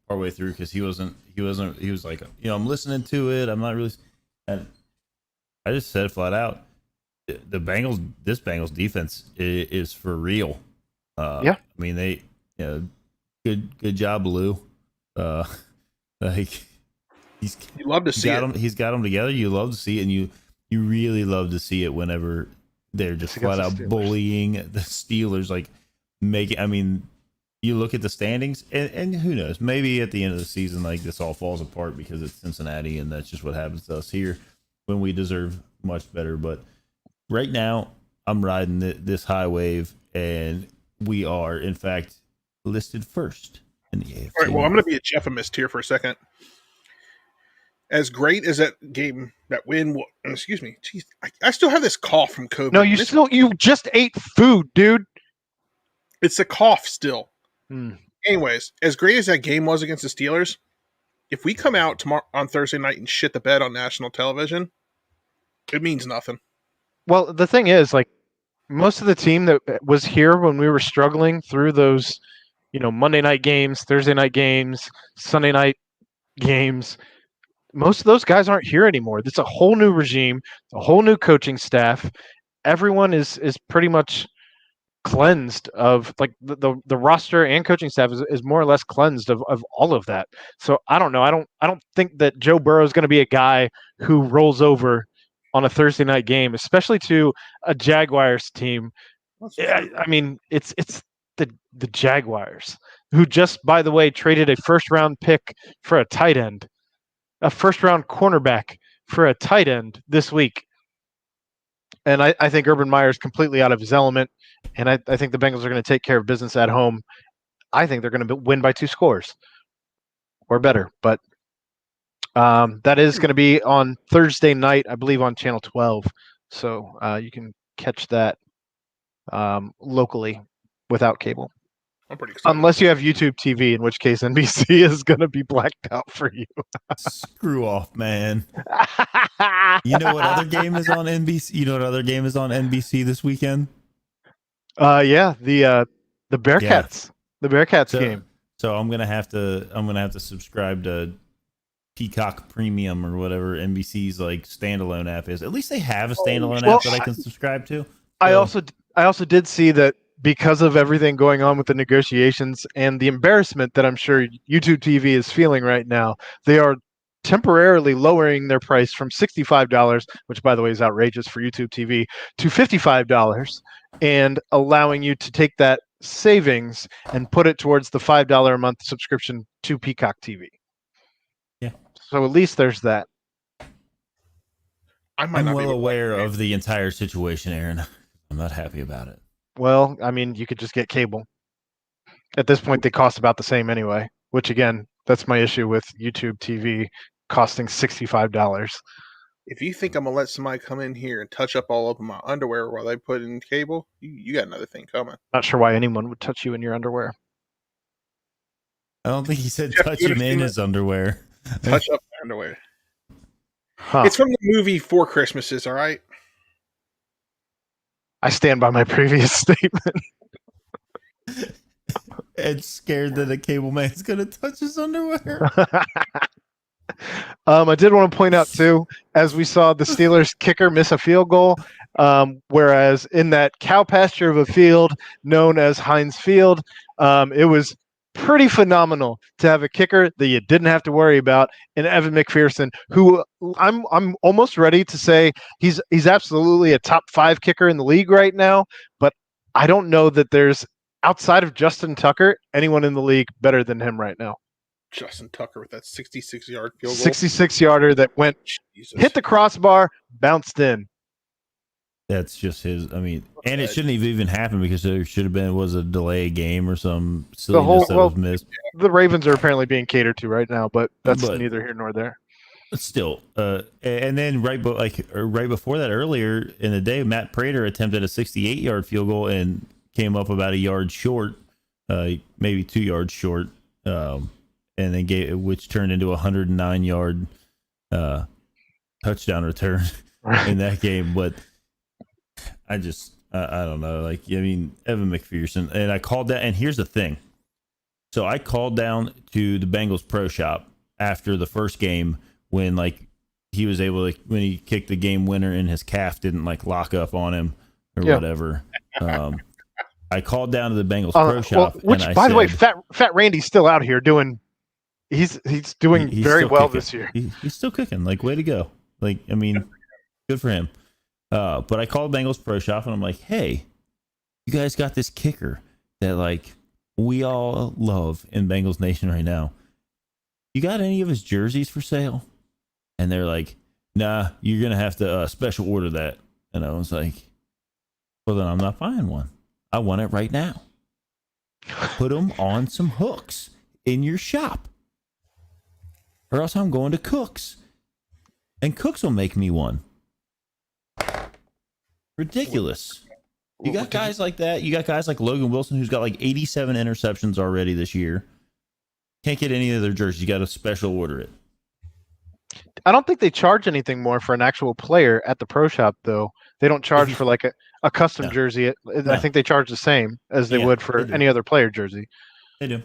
partway through because he was like, I'm listening to it. I'm not really, and I just said flat out, this Bengals defense is for real. Yeah. I mean, they, good job, Lou. You love to see it. He's got them together. You love to see it, and you really love to see it whenever they're just flat out bullying the Steelers. I mean, you look at the standings, and who knows? Maybe at the end of the season, this all falls apart because it's Cincinnati, and that's just what happens to us here when we deserve much better. But right now, I'm riding this high wave, and we are, in fact, listed first in the AFC. All right, well, I'm going to be a Jeffamist here for a second. As great as that win, excuse me, jeez, I still have this cough from COVID. No, you just ate food, dude. It's a cough still. Anyways, as great as that game was against the Steelers, if we come out tomorrow on Thursday night and shit the bed on national television, it means nothing. Well, the thing is, most of the team that was here when we were struggling through those, Monday night games, Thursday night games, Sunday night games, most of those guys aren't here anymore. It's a whole new regime, a whole new coaching staff. Everyone is pretty much cleansed of the roster and coaching staff is more or less cleansed of all of that. So I don't know. I don't think that Joe Burrow is going to be a guy who rolls over on a Thursday night game, especially to a Jaguars team. I mean, it's the Jaguars, who just, by the way, traded a first-round pick for a tight end, a first-round cornerback for a tight end this week. And I think Urban Meyer's completely out of his element, and I think the Bengals are going to take care of business at home. I think they're going to win by 2 scores or better. But that is going to be on Thursday night, I believe, on Channel 12. So you can catch that locally without cable. I'm pretty excited. Unless you have YouTube TV, in which case NBC is going to be blacked out for you. Screw off, man. You know what other game is on NBC? You know what other game is on NBC this weekend? Yeah, the Bearcats. Yeah. The Bearcats game. So I'm gonna have to subscribe to Peacock Premium or whatever NBC's standalone app is. At least they have a standalone app that I can subscribe to. So. I also did see that because of everything going on with the negotiations and the embarrassment that I'm sure YouTube TV is feeling right now, they are temporarily lowering their price from $65, which by the way is outrageous for YouTube TV, to $55, and allowing you to take that savings and put it towards the $5 a month subscription to Peacock TV. Yeah. So at least there's that. I'm well aware of the entire situation, Aaron. I'm not happy about it. Well, I mean, you could just get cable. At this point, they cost about the same anyway, which again, that's my issue with YouTube TV costing $65. If you think I'm gonna let somebody come in here and touch up all over my underwear while they put in cable, you got another thing coming. Not sure why anyone would touch you in your underwear. I don't think he said Jeff, touch you him in understand his underwear. Touch up my underwear. Huh. It's from the movie Four Christmases. All right. I stand by my previous statement. Ed's scared that a cable man's gonna touch his underwear. I did want to point out too, as we saw the Steelers kicker miss a field goal, whereas in that cow pasture of a field known as Heinz Field, it was pretty phenomenal to have a kicker that you didn't have to worry about in Evan McPherson, who I'm almost ready to say he's absolutely a top 5 kicker in the league right now, but I don't know that there's, outside of Justin Tucker, anyone in the league better than him right now. Justin Tucker with that 66-yard field goal. 66-yarder that went, Jesus. hit the crossbar, bounced in. That's just his. I mean, and it shouldn't have even happened because there should have been a delay game or some silliness that was missed. The Ravens are apparently being catered to right now, but that's neither here nor there. Still, and then right before that, earlier in the day, Matt Prater attempted a 68-yard field goal and came up about a yard short, maybe 2 yards short, and then which turned into a 109-yard touchdown return in that game. But I don't know. Like, I mean, Evan McPherson, and I called that. And here's the thing. So I called down to the Bengals pro shop after the first game when he was able to, when he kicked the game winner and his calf didn't lock up on him or whatever. I called down to the Bengals pro shop, which, by the way, Fat Randy's still out here doing. He's doing very well kicking this year. He's still kicking. Way to go. I mean, good for him. But I called Bengals Pro Shop and I'm like, hey, you guys got this kicker that we all love in Bengals Nation right now. You got any of his jerseys for sale? And they're like, nah, you're going to have to special order that. And I was like, well, then I'm not buying one. I want it right now. Put them on some hooks in your shop. Or else I'm going to Cook's. And Cook's will make me one. Ridiculous. You got guys like that. You got guys like Logan Wilson, who's got 87 interceptions already this year. Can't get any of their jerseys. You got to special order it. I don't think they charge anything more for an actual player at the pro shop, though. They don't charge for a custom jersey. I think they charge the same as they would for any other player jersey. They do.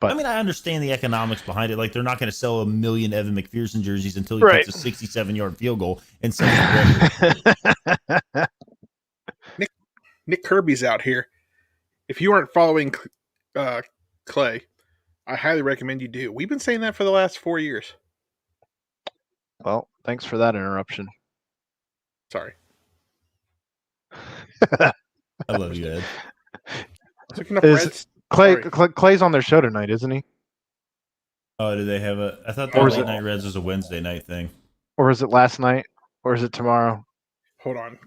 But, I mean, I understand the economics behind it. They're not going to sell 1 million Evan McPherson jerseys until he kicks a 67-yard field goal and sells it. Nick Kirby's out here. If you aren't following Clay, I highly recommend you do. We've been saying that for the last 4 years. Well, thanks for that interruption. Sorry. I love you, Ed. Clay's on their show tonight, isn't he? Oh, do they have a? I thought the Late Night Reds was a Wednesday night thing. Or is it last night? Or is it tomorrow? Hold on.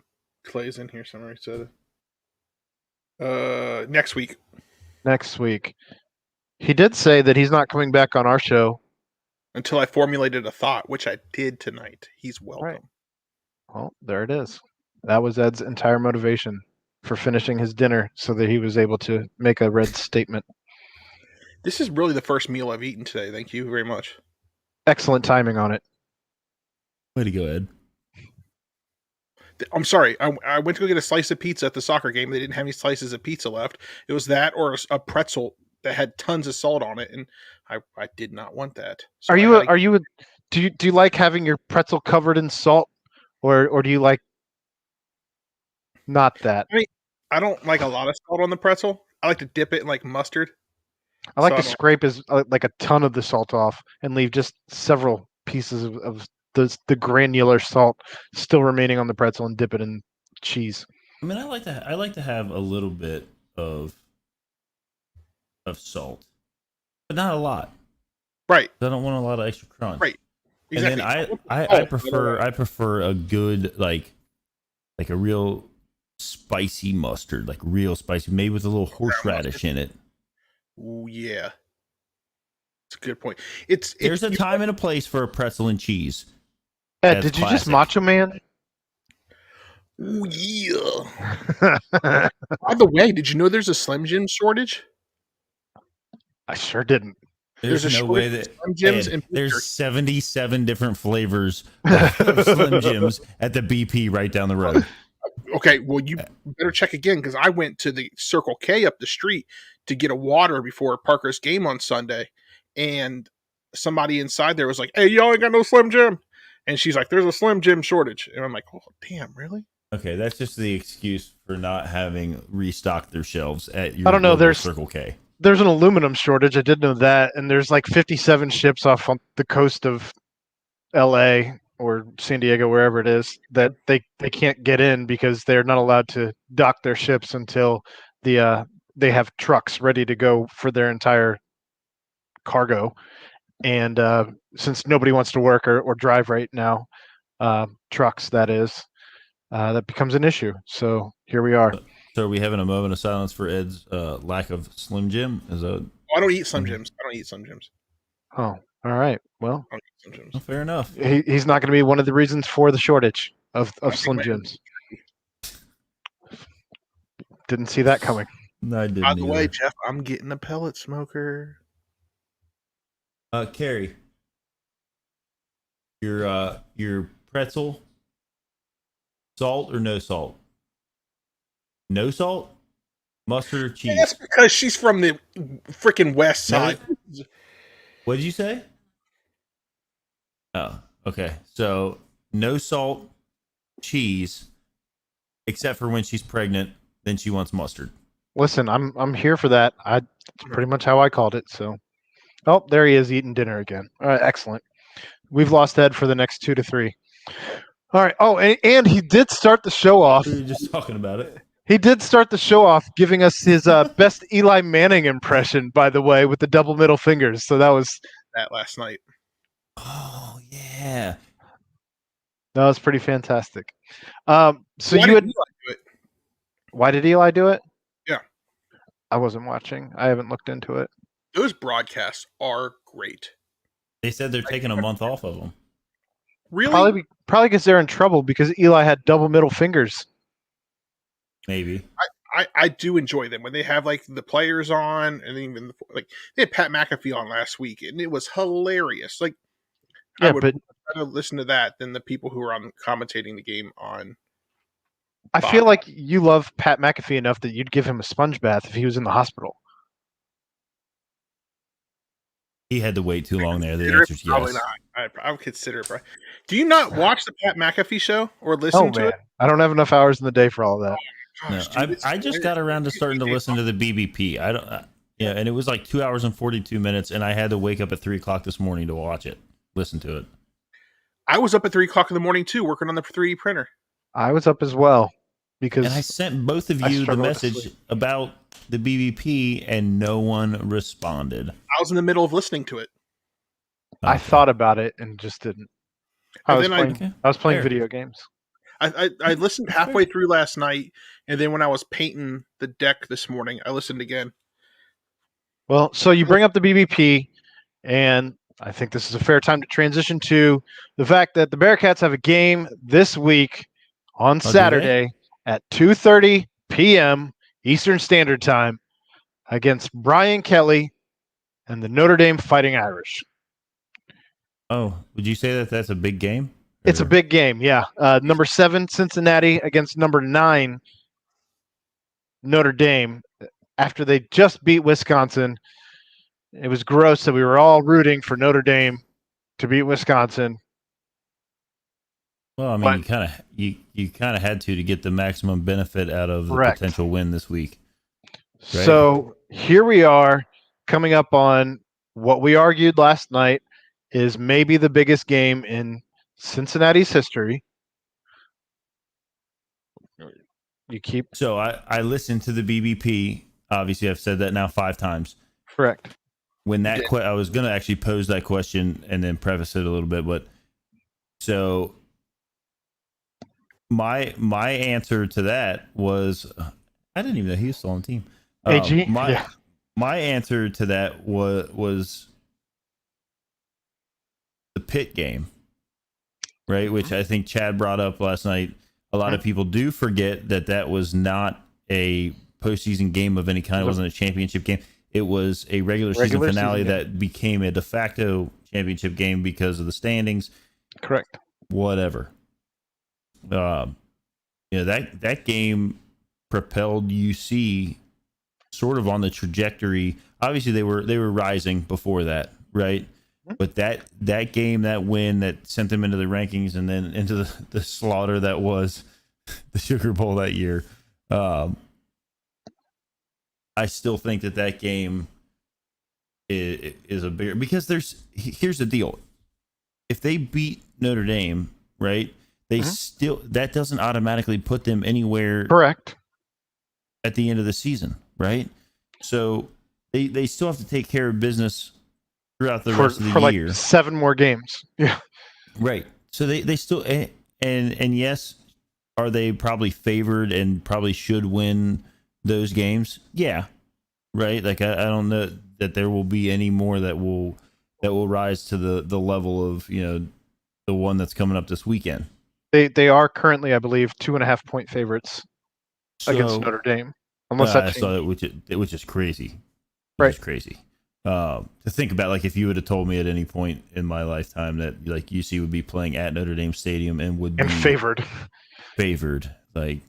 Clay's in here somewhere. He said next week. Next week. He did say that he's not coming back on our show. Until I formulated a thought, which I did tonight. He's welcome. Right. Well, there it is. That was Ed's entire motivation for finishing his dinner so that he was able to make a red statement. This is really the first meal I've eaten today. Thank you very much. Excellent timing on it. Way to go, Ed. I'm sorry. I went to go get a slice of pizza at the soccer game. They didn't have any slices of pizza left. It was that or a pretzel that had tons of salt on it, and I did not want that. So do you like having your pretzel covered in salt, or do you like not that? I mean, I don't like a lot of salt on the pretzel. I like to dip it in mustard. I like to scrape a ton of the salt off and leave just several pieces of the granular salt still remaining on the pretzel and dip it in cheese. I mean, I like to have a little bit of salt, but not a lot. Right. I don't want a lot of extra crunch. Right. Exactly. And then I prefer a good like a real spicy mustard, real spicy, maybe with a little horseradish in it. Oh yeah. It's a good point. There's a time and a place for a pretzel and cheese. Ed, That's did you just classic. Macho Man? Ooh, yeah. By the way, did you know there's a Slim Jim shortage? I sure didn't. There's a no shortage way of that Slim Jims Ed, and there's Jerky. 77 different flavors of Slim Jims at the BP right down the road. Okay, well, you better check again because I went to the Circle K up the street to get a water before Parker's game on Sunday, and somebody inside there was like, "Hey, y'all ain't got no Slim Jim," and she's like, "There's a Slim Jim shortage," and I'm like, "Oh, damn, really?" Okay, that's just the excuse for not having restocked their shelves at your I don't know, local there's- Circle K. There's an aluminum shortage. I did know that, and there's like 57 ships off on the coast of L.A. or San Diego, wherever it is, that they can't get in because they're not allowed to dock their ships until they have trucks ready to go for their entire cargo. And since nobody wants to work or drive right now, trucks that is, that becomes an issue. So here we are. So are we having a moment of silence for Ed's lack of Slim Jim? Is that I don't eat Slim Jims. I don't eat Slim Jims. Oh, all right. Well, I don't eat Slim Jims. oh, fair enough? he's not going to be one of the reasons for the shortage of Slim Jims. Didn't see that coming. No, I didn't. By the way, either. Jeff, I'm getting a pellet smoker. Carrie, your pretzel, salt or no salt? No salt, mustard or cheese? That's because she's from the freaking West Side. What did you say? Oh, okay. So no salt, cheese, except for when she's pregnant. Then she wants mustard. Listen, I'm here for that. It's pretty much how I called it. So, oh, there he is eating dinner again. All right, excellent. We've lost Ed for the next 2 to 3. All right. Oh, and he did start the show off. We were just talking about it. He did start the show off giving us his best Eli Manning impression, by the way, with the double middle fingers. So that was last night. Oh yeah, that was pretty fantastic. So Why you did had Eli do it? Why did Eli do it? Yeah. I wasn't watching. I haven't looked into it. Those broadcasts are great. they said they're taking a month off of them. Really? Probably because they're in trouble because Eli had double middle fingers. Maybe. I do enjoy them when they have like the players on, and even like they had Pat McAfee on last week, and it was hilarious. Like, Yeah, I would but rather listen to that than the people who are on commentating the game on. I feel like you love Pat McAfee enough that you'd give him a sponge bath if he was in the hospital. He had to wait too long there. The Consider it, answer's probably yes. not. I would consider it. Do you not watch the Pat McAfee show or listen to it? I don't have enough hours in the day for all of that. No, Gosh, dude, I just got around to starting to listen to the BBP. I don't. Yeah, and it was like 2 hours and 42 minutes, and I had to wake up at 3:00 this morning to watch it, listen to it. I was up at 3:00 in the morning too, working on the 3D printer. I was up as well because And I sent both of I you the struggle to message sleep. about the BBP, and no one responded. I was in the middle of listening to it. I Okay. thought about it and just didn't. I And was then playing. Okay. I was playing Fair. video games. I listened halfway through last night, and then when I was painting the deck this morning, I listened again. Well, so you bring up the BBP, and I think this is a fair time to transition to the fact that the Bearcats have a game this week on do they? Saturday at 2:30 p.m. Eastern Standard Time against Brian Kelly and the Notre Dame Fighting Irish. Oh, would you say that that's a big game? It's a Or- big game, yeah. Number 7 Cincinnati against number 9 Notre Dame. After they just beat Wisconsin, it was gross that we were all rooting for Notre Dame to beat Wisconsin. Well, I mean, you kind of had to get the maximum benefit out of the Correct. potential win this week. Right. So here we are coming up on what we argued last night is maybe the biggest game in Cincinnati's history. You keep So I listened to the BBP. Obviously, I've said that now 5 times. correct. When that I was going to actually pose that question and then preface it a little bit, but so my answer to that was I didn't even know he was still on the team. AG? My answer to that was the Pitt game. right? Which I think Chad brought up last night. A lot of people do forget that was not a postseason game of any kind. It wasn't a championship game. It was a regular season finale that became a de facto championship game because of the standings. Correct. Whatever. That game propelled UC sort of on the trajectory. Obviously, they were rising before that, right? But that game, that win, that sent them into the rankings and then into the slaughter that was the Sugar Bowl that year. I still think that game is a bigger, because here's the deal. If they beat Notre Dame, right, they still, that doesn't automatically put them anywhere correct at the end of the season, right? So they still have to take care of business throughout the rest of the year. Like 7 more games. Yeah. Right. So they still, and yes, are they probably favored and probably should win those games? Yeah. Right. Like I don't know that there will be any more that will rise to the level of, the one that's coming up this weekend. They are currently, I believe, 2.5 point favorites against Notre Dame. Unless I saw that, which is crazy. Right. It's crazy. To think about, like, if you would have told me at any point in my lifetime that like UC would be playing at Notre Dame Stadium and would be favored, like,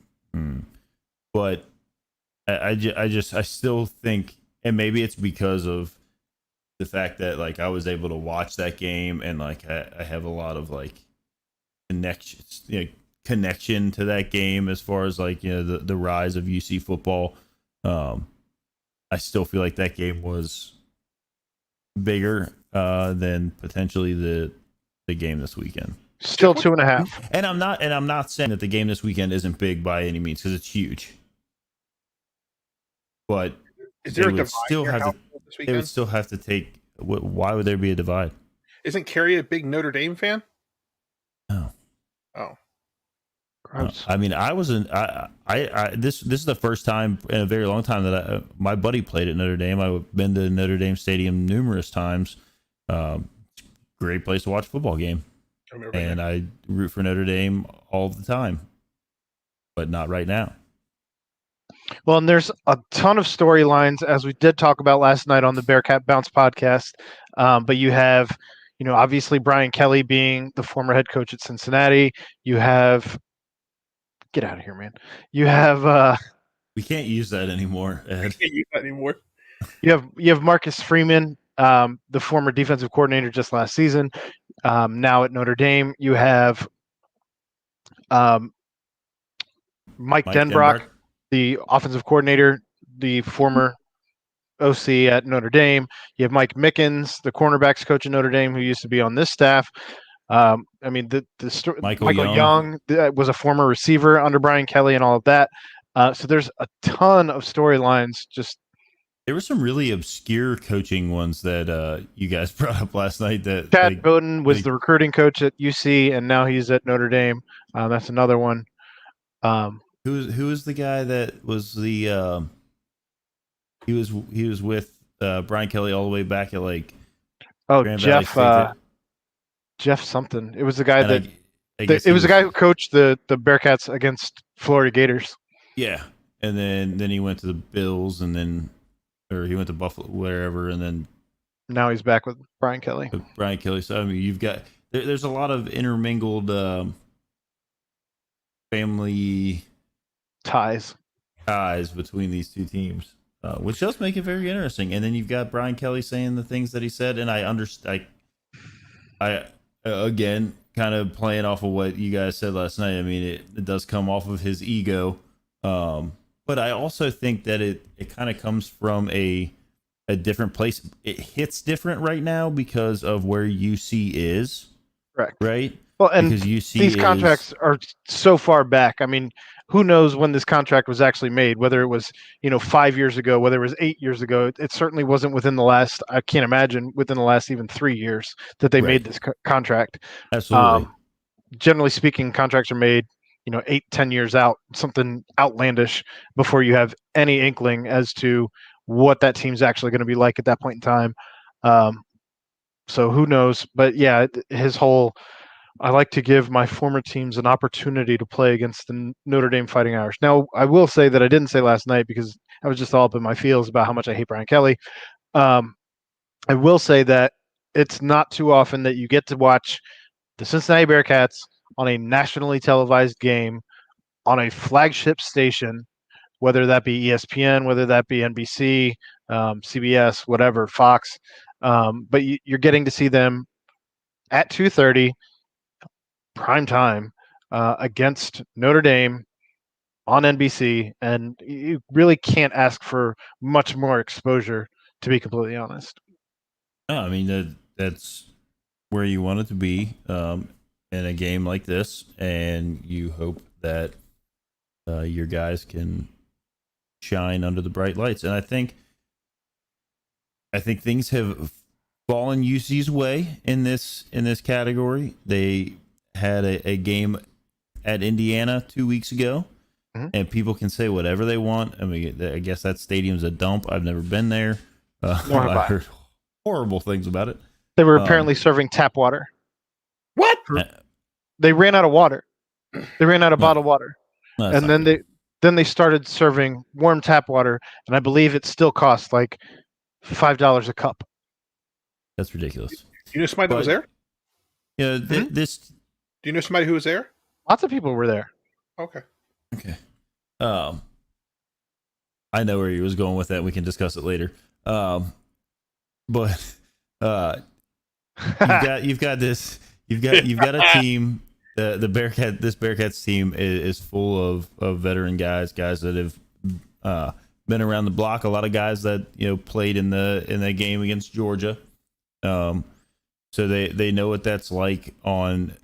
but I still think, and maybe it's because of the fact that like I was able to watch that game and like I have a lot of like connection to that game as far as like the rise of UC football. I still feel like that game was bigger than potentially the game this weekend. Still 2.5. And I'm not saying that the game this weekend isn't big by any means, because it's huge. But is there a divide they would still have to take. Why would there be a divide? Isn't Kerry a big Notre Dame fan? No. Oh. I mean, I wasn't. This is the first time in a very long time that my buddy played at Notre Dame. I've been to Notre Dame Stadium numerous times. Great place to watch a football game, and I root for Notre Dame all the time, but not right now. Well, and there's a ton of storylines, as we did talk about last night on the Bearcat Bounce podcast. But you have, obviously Brian Kelly being the former head coach at Cincinnati. You have. Get out of here, man. You have we can't use that anymore, Ed. We can't use that anymore. You have Marcus Freeman, the former defensive coordinator just last season, now at Notre Dame. You have Mike Denbrock, the offensive coordinator, the former OC at Notre Dame. You have Mike Mickens, the cornerbacks coach at Notre Dame, who used to be on this staff. Michael Young was a former receiver under Brian Kelly and all of that. So there's a ton of storylines. There were some really obscure coaching ones that you guys brought up last night. That Chad Bowden was the recruiting coach at UC, and now he's at Notre Dame. That's another one. Who was the guy that was the he was with Brian Kelly all the way back at like Jeff something. It was the guy it was the guy who coached the Bearcats against Florida Gators. Yeah, and then he went to the Bills, and then he went to Buffalo, wherever, and then now he's back with Brian Kelly. So I mean, you've got there's a lot of intermingled family ties between these two teams, which does make it very interesting. And then you've got Brian Kelly saying the things that he said, and I understand. I again, kind of playing off of what you guys said last night. I mean, it does come off of his ego, but I also think that it kind of comes from a different place. It hits different right now because of where UC is. Correct. Right. Well, and these contracts are so far back. I mean, who knows when this contract was actually made, whether it was, 5 years ago, whether it was 8 years ago. It certainly wasn't within the last, I can't imagine, within the last even 3 years that they made this contract. Absolutely. Generally speaking, contracts are made, 8-10 years out, something outlandish, before you have any inkling as to what that team's actually going to be like at that point in time. So who knows? But yeah, his whole I like to give my former teams an opportunity to play against the Notre Dame Fighting Irish. Now, I will say that I didn't say last night because I was just all up in my feels about how much I hate Brian Kelly. I will say that it's not too often that you get to watch the Cincinnati Bearcats on a nationally televised game on a flagship station, whether that be ESPN, whether that be NBC, CBS, whatever, Fox. But you're getting to see them at 2:30 prime time against Notre Dame on NBC, and you really can't ask for much more exposure, to be completely honest. No, I mean that's where you want it to be in a game like this, and you hope that your guys can shine under the bright lights. And I think things have fallen UC's way in this category. They had a game at Indiana 2 weeks ago, and people can say whatever they want. I mean, I guess that stadium's a dump. I've never been there. I heard horrible things about it. They were apparently serving tap water. What? They ran out of water. They ran out of bottled water, and then they started serving warm tap water, and I believe it still costs like $5 a cup. That's ridiculous. You know somebody that was there? Yeah, this. Do you know somebody who was there? Lots of people were there. Okay. I know where he was going with that. We can discuss it later. But you've got a team. The Bearcats team is full of veteran guys that have been around the block. A lot of guys that played in the game against Georgia. So they know what that's like on,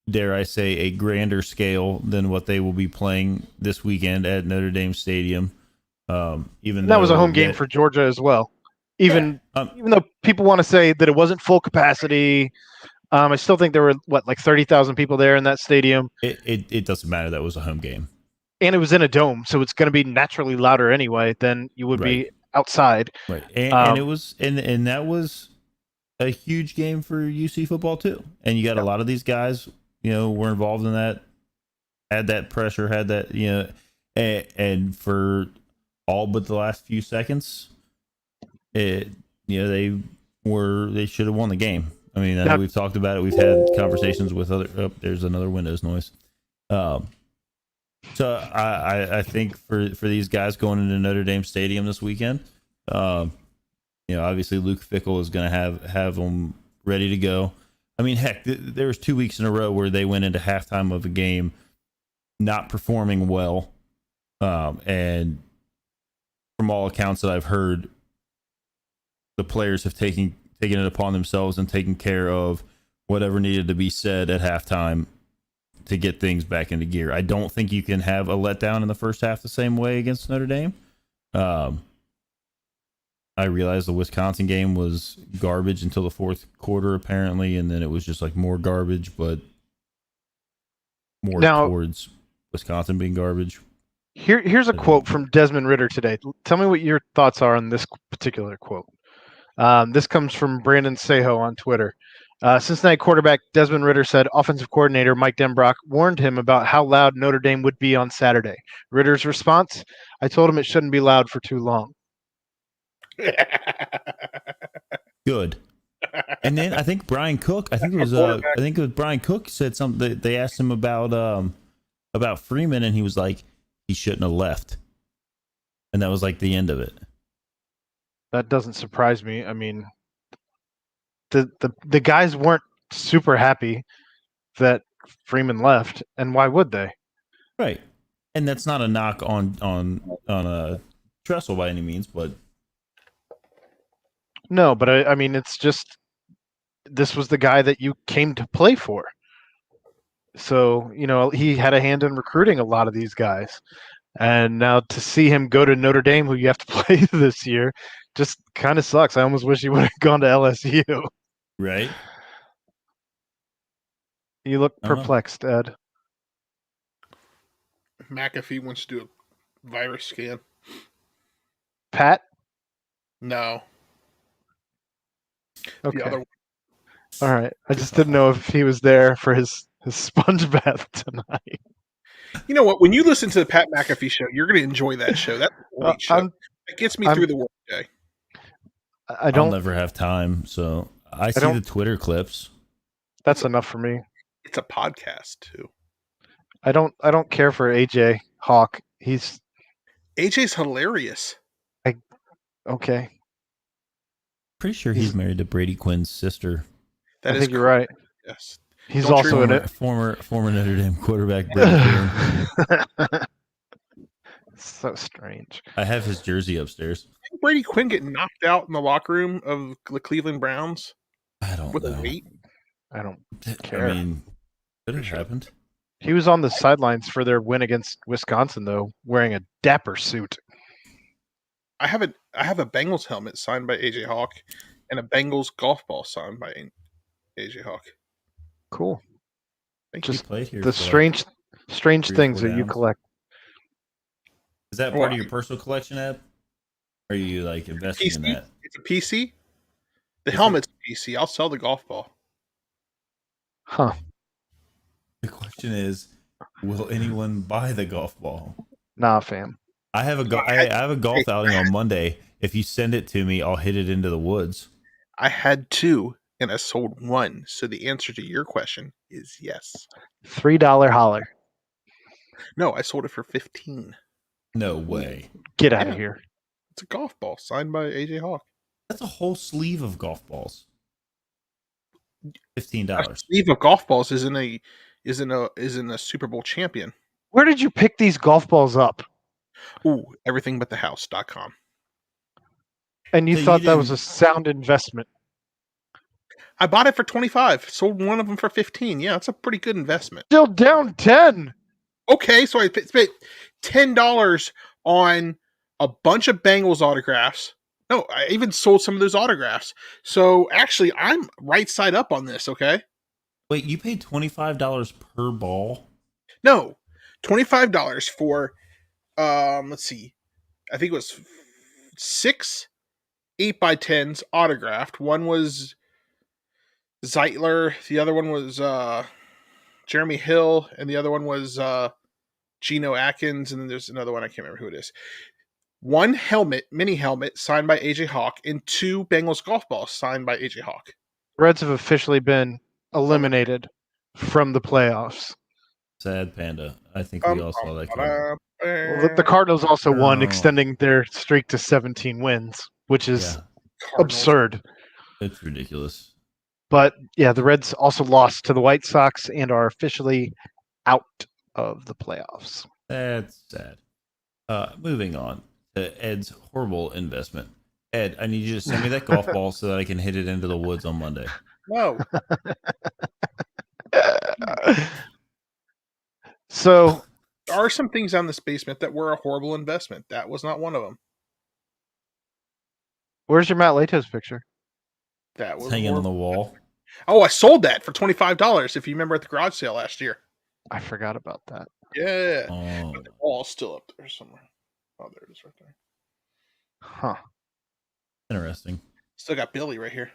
dare I say, a grander scale than what they will be playing this weekend at Notre Dame Stadium. Even that was a home game for Georgia as well. Even though people want to say that it wasn't full capacity, I still think there were like 30,000 people there in that stadium. It doesn't matter. That was a home game, and it was in a dome, so it's going to be naturally louder anyway than you would be outside. Right, and it was and that was a huge game for UC football too. And you got a lot of these guys, were involved in that, had that pressure, had that, and for all but the last few seconds, they should have won the game. I mean, I know we've talked about it. We've had conversations with other. Oh, there's another Windows noise. So I think for these guys going into Notre Dame Stadium this weekend, obviously Luke Fickell is going to have them ready to go. I mean, heck, there was 2 weeks in a row where they went into halftime of a game not performing well, and from all accounts that I've heard, the players have taken it upon themselves and taken care of whatever needed to be said at halftime to get things back into gear. I don't think you can have a letdown in the first half the same way against Notre Dame. I realized the Wisconsin game was garbage until the fourth quarter, apparently, and then it was just like more garbage, but more towards Wisconsin being garbage. Here's a quote from Desmond Ridder today. Tell me what your thoughts are on this particular quote. This comes from Brandon Seho on Twitter. Cincinnati quarterback Desmond Ridder said offensive coordinator Mike Denbrock warned him about how loud Notre Dame would be on Saturday. Ridder's response, I told him it shouldn't be loud for too long. Good. And then I think Brian Cook, Brian Cook said something. They asked him about Freeman, and he was like, he shouldn't have left. And that was like the end of it. That doesn't surprise me. I mean, the guys weren't super happy that Freeman left, and why would they? Right. And that's not a knock on a Tressel by any means, but no, but I mean, it's just this was the guy that you came to play for. So, he had a hand in recruiting a lot of these guys. And now to see him go to Notre Dame, who you have to play this year, just kind of sucks. I almost wish he would have gone to LSU. Right. You look perplexed, Ed. McAfee wants to do a virus scan. Pat? No. Okay. The other one. All right. I just didn't know if he was there for his Sponge bath tonight. You know what? When you listen to the Pat McAfee show, you're going to enjoy that show. That's a great show. It gets me through the workday. I I'll don't. never have time, so I see don't- the Twitter clips. That's enough for me. It's a podcast too. I don't care for AJ Hawk. He's AJ's hilarious. okay. Pretty sure he's married to Brady Quinn's sister. That I is think you're right. Yes. He's Don't also in it. Former Notre Dame quarterback Brady Quinn. So strange. I have his jersey upstairs. Didn't Brady Quinn get knocked out in the locker room of the Cleveland Browns I don't with know. a weight? I don't care. I mean, could have happened. He was on the sidelines for their win against Wisconsin, though, wearing a dapper suit. I have a Bengals helmet signed by AJ Hawk and a Bengals golf ball signed by AJ Hawk. Cool. Thank Just He played here the for like strange 3 or things 4 that you downs. collect. Is that part of your personal collection, Ed? Or are you like investing in PC? that? It's a PC? The Is helmet's a PC. I'll sell the golf ball. Huh. The question is, will anyone buy the golf ball? Nah, fam. I have a I have a golf outing on Monday. If you send it to me, I'll hit it into the woods. I had 2 and I sold 1. So the answer to your question is yes. $3 holler. No, I sold it for 15. No way. Get out of Yeah. here. It's a golf ball signed by AJ Hawk. That's a whole sleeve of golf balls. A $15. sleeve of golf balls isn't a Super Bowl champion. Where did you pick these golf balls up? Ooh, everythingbutthehouse.com. And you So you thought that was a didn't- sound investment. I bought it for 25, sold one of them for 15. Yeah, it's a pretty good investment. Still down 10. Okay, so I spent $10 on a bunch of Bengals autographs. No, I even sold some of those autographs. So actually, I'm right side up on this, okay? Wait, you paid $25 per ball? No, $25 for, let's see. I think it was 6 8x10s autographed. One was Zeitler, the other one was Jeremy Hill, and the other one was Geno Atkins, and then there's another one, I can't remember who it is. 1 helmet, mini helmet, signed by AJ Hawk, and 2 Bengals golf balls signed by AJ Hawk. Reds have officially been eliminated from the playoffs. Sad panda. I think we all saw that coming. Well, the Cardinals also won, No. extending their streak to 17 wins, which is Yeah, Cardinals. absurd. it's ridiculous. But yeah, the Reds also lost to the White Sox and are officially out of the playoffs. That's sad. Moving on to Ed's horrible investment. Ed, I need you to send me that golf ball so that I can hit it into the woods on Monday. No, So there are some things on this basement that were a horrible investment. That was not one of them. where's your Matt Latos picture? That It's was hanging on the horrible. wall. Oh, I sold that for $25. If you remember at the garage sale last year. I forgot about that. Yeah, Oh, but the wall's still up there somewhere. Oh, there it is, right there. Huh. interesting. Still got Billy right here.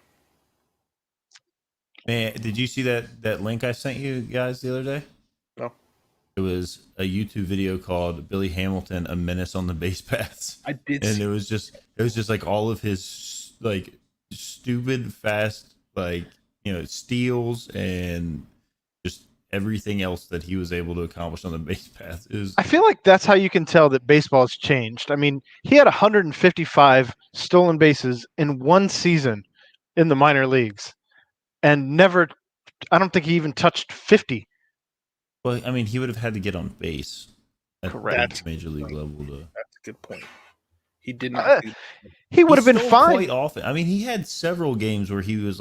Man, did you see that link I sent you guys the other day? No. It was a YouTube video called Billy Hamilton, A Menace on the Base Paths. I did. And See. it was just like all of his like stupid fast steals and just everything else that he was able to accomplish on the base path. I feel like that's how you can tell that baseball has changed. I mean, he had 155 stolen bases in one season in the minor leagues and never, I don't think he even touched 50. Well, I mean, he would have had to get on base at Correct. the major league level to. That's a good point. He did not. Do He would have been stole fine. quite often. I mean, he had several games where he was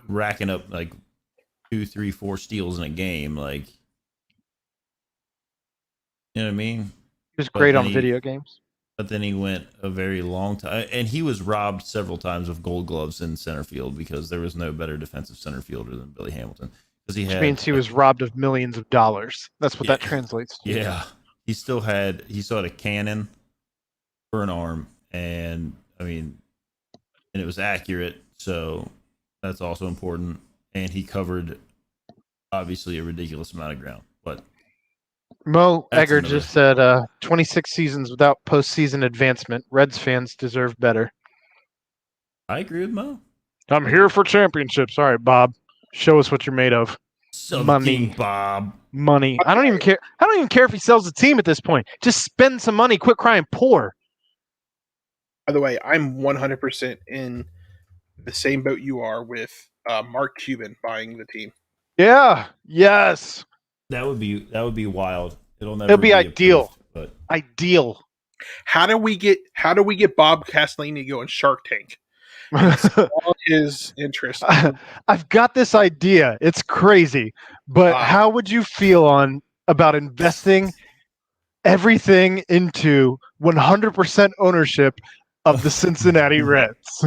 racking up like 2, 3, 4 steals in a game. Like, you know what I mean? He was But great then on he- video games. But then he went a very long time, and he was robbed several times of Gold Gloves in center field because there was no better defensive center fielder than Billy Hamilton. Because Which means he was robbed of millions of dollars. That's what that Yeah. translates to. Yeah, he still had a cannon for an arm, and I mean, and it was accurate, so that's also important. And he covered obviously a ridiculous amount of ground. But Mo That's Egger another- just said 26 seasons without postseason advancement. Reds fans deserve better. I agree with Mo. I'm here for championships. All right, Bob. Show us what you're made of. Money. Bob. Money. I don't even care. I don't even care if he sells the team at this point. Just spend some money. Quit crying poor. By the way, I'm 100% in the same boat you are with Mark Cuban buying the team. Yeah. Yes. That would be wild. It'll never It'll be ideal. Approved, but Ideal. How do we get Bob Castellini to go on Shark Tank? All his interest. I've got this idea. It's crazy, but Wow. how would you feel about investing everything into 100% ownership of the Cincinnati Reds?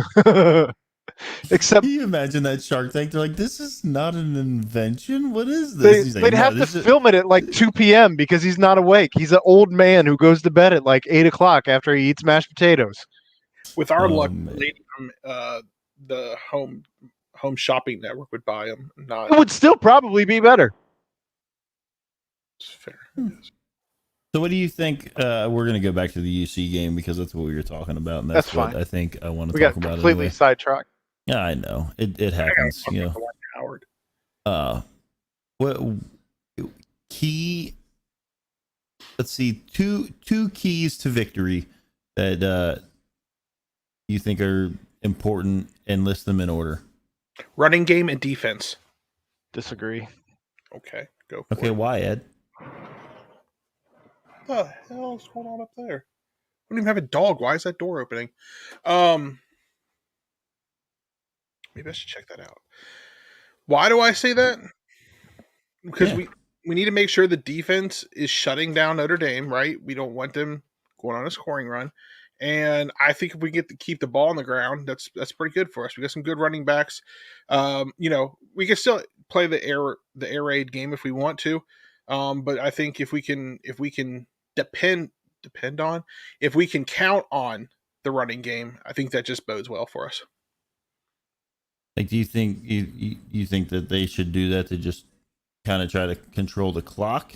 Except can you imagine that Shark Tank? They're like, this is not an invention. What is this? He's like, they'd "No, have to this is-" film it at like 2 p.m. because he's not awake. He's an old man who goes to bed at like 8 o'clock after he eats mashed potatoes. With our Oh, luck, man. the lady from the home shopping network would buy him. Not It would still probably be better. fair. So what do you think? We're going to go back to the UC game because that's what we were talking about, and that's That's what fine. I think I want to We talk got about. completely Anyway. sidetracked. Yeah, I know it happens. You know, Howard. what key? Let's see, two keys to victory that you think are important, and list them in order. Running game and defense. Disagree. Okay, go for Okay, it. why, Ed? What the hell is going on up there? I don't even have a dog. Why is that door opening? Maybe I should check that out. Why do I say that? Because Yeah. we need to make sure the defense is shutting down Notre Dame, right? We don't want them going on a scoring run. And I think if we get to keep the ball on the ground, that's pretty good for us. We got some good running backs. We can still play the air raid game if we want to. But I think if we can depend on, if we can count on the running game, I think that just bodes well for us. Like, do you think you think that they should do that to just kind of try to control the clock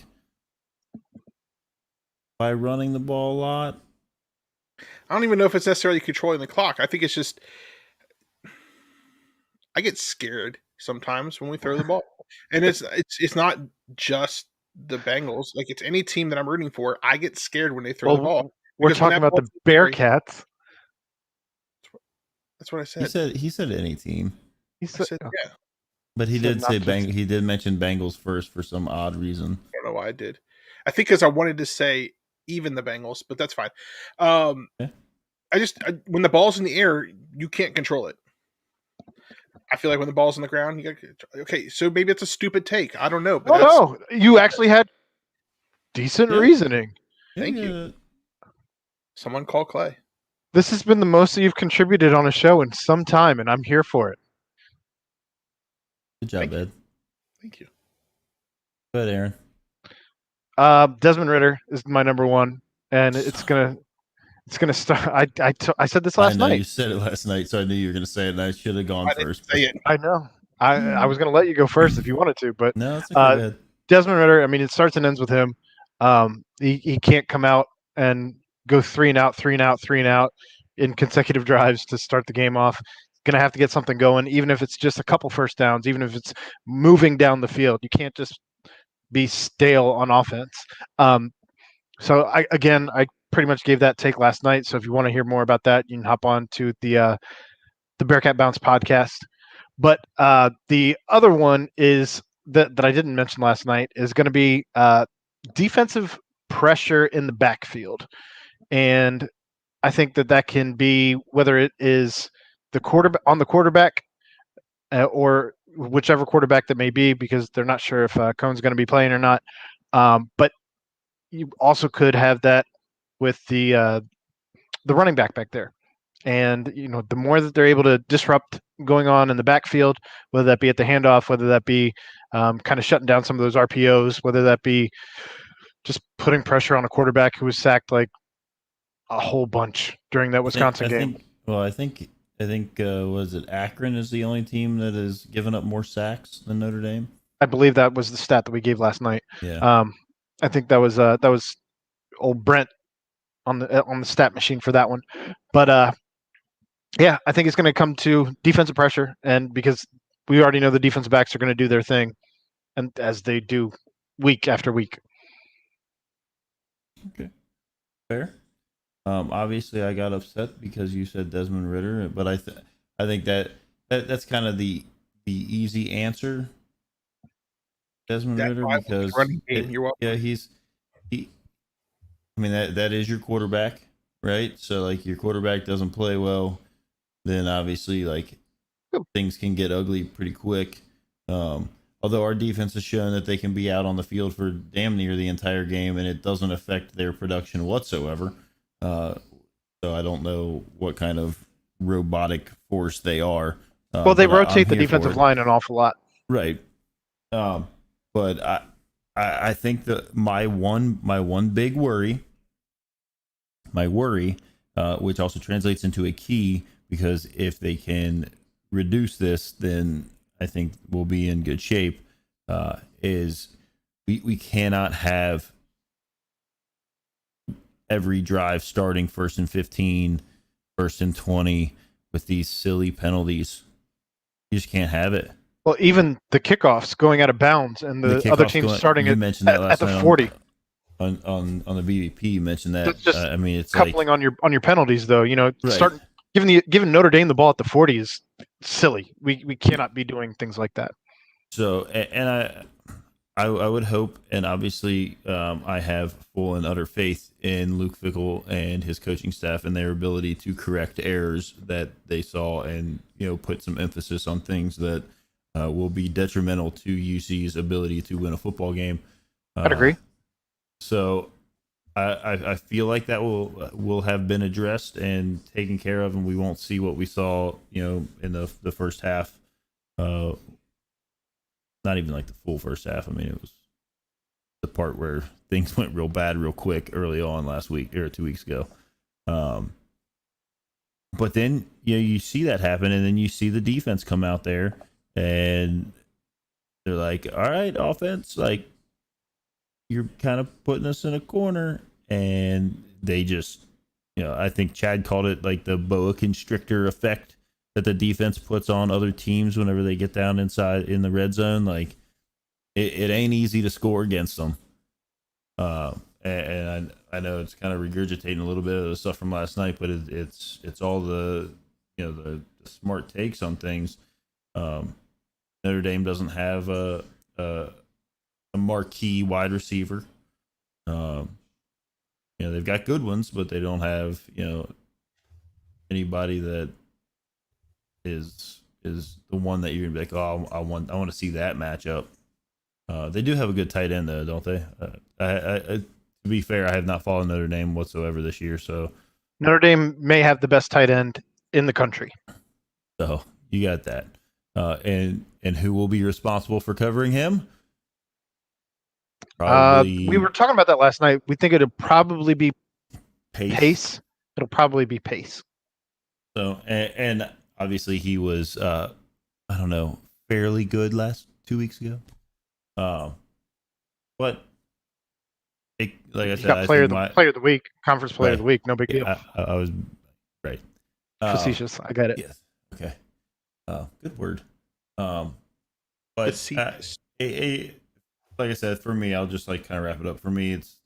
by running the ball a lot? I don't even know if it's necessarily controlling the clock. I think it's just I get scared sometimes when we throw the ball, and it's not just the Bengals. Like, it's any team that I'm rooting for. I get scared when they throw the ball. We're Because when talking that about the ball's Bearcats. That's what I said. He said any team, He I said, said yeah. but he Said did not say to- he did mention Bengals first for some odd reason. I don't know why I did. I think because I wanted to say even the Bengals, but that's fine. Okay. When the ball's in the air, you can't control it. I feel like when the ball's on the ground, okay. So maybe it's a stupid take. I don't know. But no, you actually had decent Yeah. reasoning. Thank you. Someone call Clay. This has been the most that you've contributed on a show in some time, and I'm here for it. Good job, Thank you. Ed. Thank you. Go ahead, Aaron. Desmond Ritter is my number one, and it's gonna start. I said this last I know night. you said it last night, so I knew you were going to say it, and I should have gone I didn't first. say it. I know. I was gonna let you go first if you wanted to, but No, it's okay. Ed. Desmond Ritter. I mean, it starts and ends with him. He can't come out and go 3 and out in consecutive drives to start the game off. Going to have to get something going, even if it's just a couple first downs, even if it's moving down the field. You can't just be stale on offense. So I pretty much gave that take last night. So if you want to hear more about that, you can hop on to the Bearcat Bounce podcast. But the other one is that I didn't mention last night is going to be defensive pressure in the backfield. And I think that can be whether it is the quarterback or whichever quarterback that may be, because they're not sure if Cohn's going to be playing or not. But you also could have that with the running back there. And the more that they're able to disrupt going on in the backfield, whether that be at the handoff, whether that be kind of shutting down some of those RPOs, whether that be just putting pressure on a quarterback who was sacked like a whole bunch during that Wisconsin game. I think was it Akron is the only team that has given up more sacks than Notre Dame? I believe that was the stat that we gave last night. Yeah. I think that was old Brent on the stat machine for that one. But yeah, I think it's going to come to defensive pressure, and because we already know the defensive backs are going to do their thing, and as they do week after week. Okay. Fair. Obviously, I got upset because you said Desmond Ridder, but I think that's kind of the easy answer. Desmond Ridder, because running game. You're welcome. yeah, he. I mean that is your quarterback, right? So like your quarterback doesn't play well, then obviously like things can get ugly pretty quick. Although our defense has shown that they can be out on the field for damn near the entire game, and it doesn't affect their production whatsoever. So I don't know what kind of robotic force they are. Well, they rotate the defensive line an awful lot, right? But I think that my one big worry, which also translates into a key, because if they can reduce this, then I think we'll be in good shape. Is we cannot have every drive starting 1st and 15, 1st and 20 with these silly penalties. You just can't have it. Well, even the kickoffs going out of bounds and the other team starting at the 40 on the BVP. You mentioned that. Just I mean, it's coupling like, on your penalties, though. You know, right. giving Notre Dame the ball at the 40 is silly. We cannot be doing things like that. So, and I would hope, and obviously, I have full and utter faith in Luke Fickell and his coaching staff and their ability to correct errors that they saw, and put some emphasis on things that will be detrimental to UC's ability to win a football game. I'd agree. So I feel like that will have been addressed and taken care of, and we won't see what we saw, in the first half. Not even like the full first half. I mean, it was the part where things went real bad real quick early on last week or 2 weeks ago. But then you see that happen, and then you see the defense come out there, and they're like, all right, offense, like, you're kind of putting us in a corner. And they just, I think Chad called it like the boa constrictor effect that the defense puts on other teams whenever they get down inside in the red zone. Like, it ain't easy to score against them. And I know it's kind of regurgitating a little bit of the stuff from last night, but it's all the the smart takes on things. Notre Dame doesn't have a marquee wide receiver. They've got good ones, but they don't have anybody that is the one that you're gonna be like, oh, I want to see that matchup. They do have a good tight end though, don't they? To be fair, I have not followed Notre Dame whatsoever this year, so Notre Dame may have the best tight end in the country. So you got that, and who will be responsible for covering him? Probably. We were talking about that last night. We think it'll probably be Pace. It'll probably be Pace. So and obviously he was I don't know, fairly good last 2 weeks ago. But like I said, got player of the week, conference player of the week, no big deal. I was right. Facetious. I got it. Yes. Okay. Good word. But like I said, for me, I'll just like kind of wrap it up. For me, it's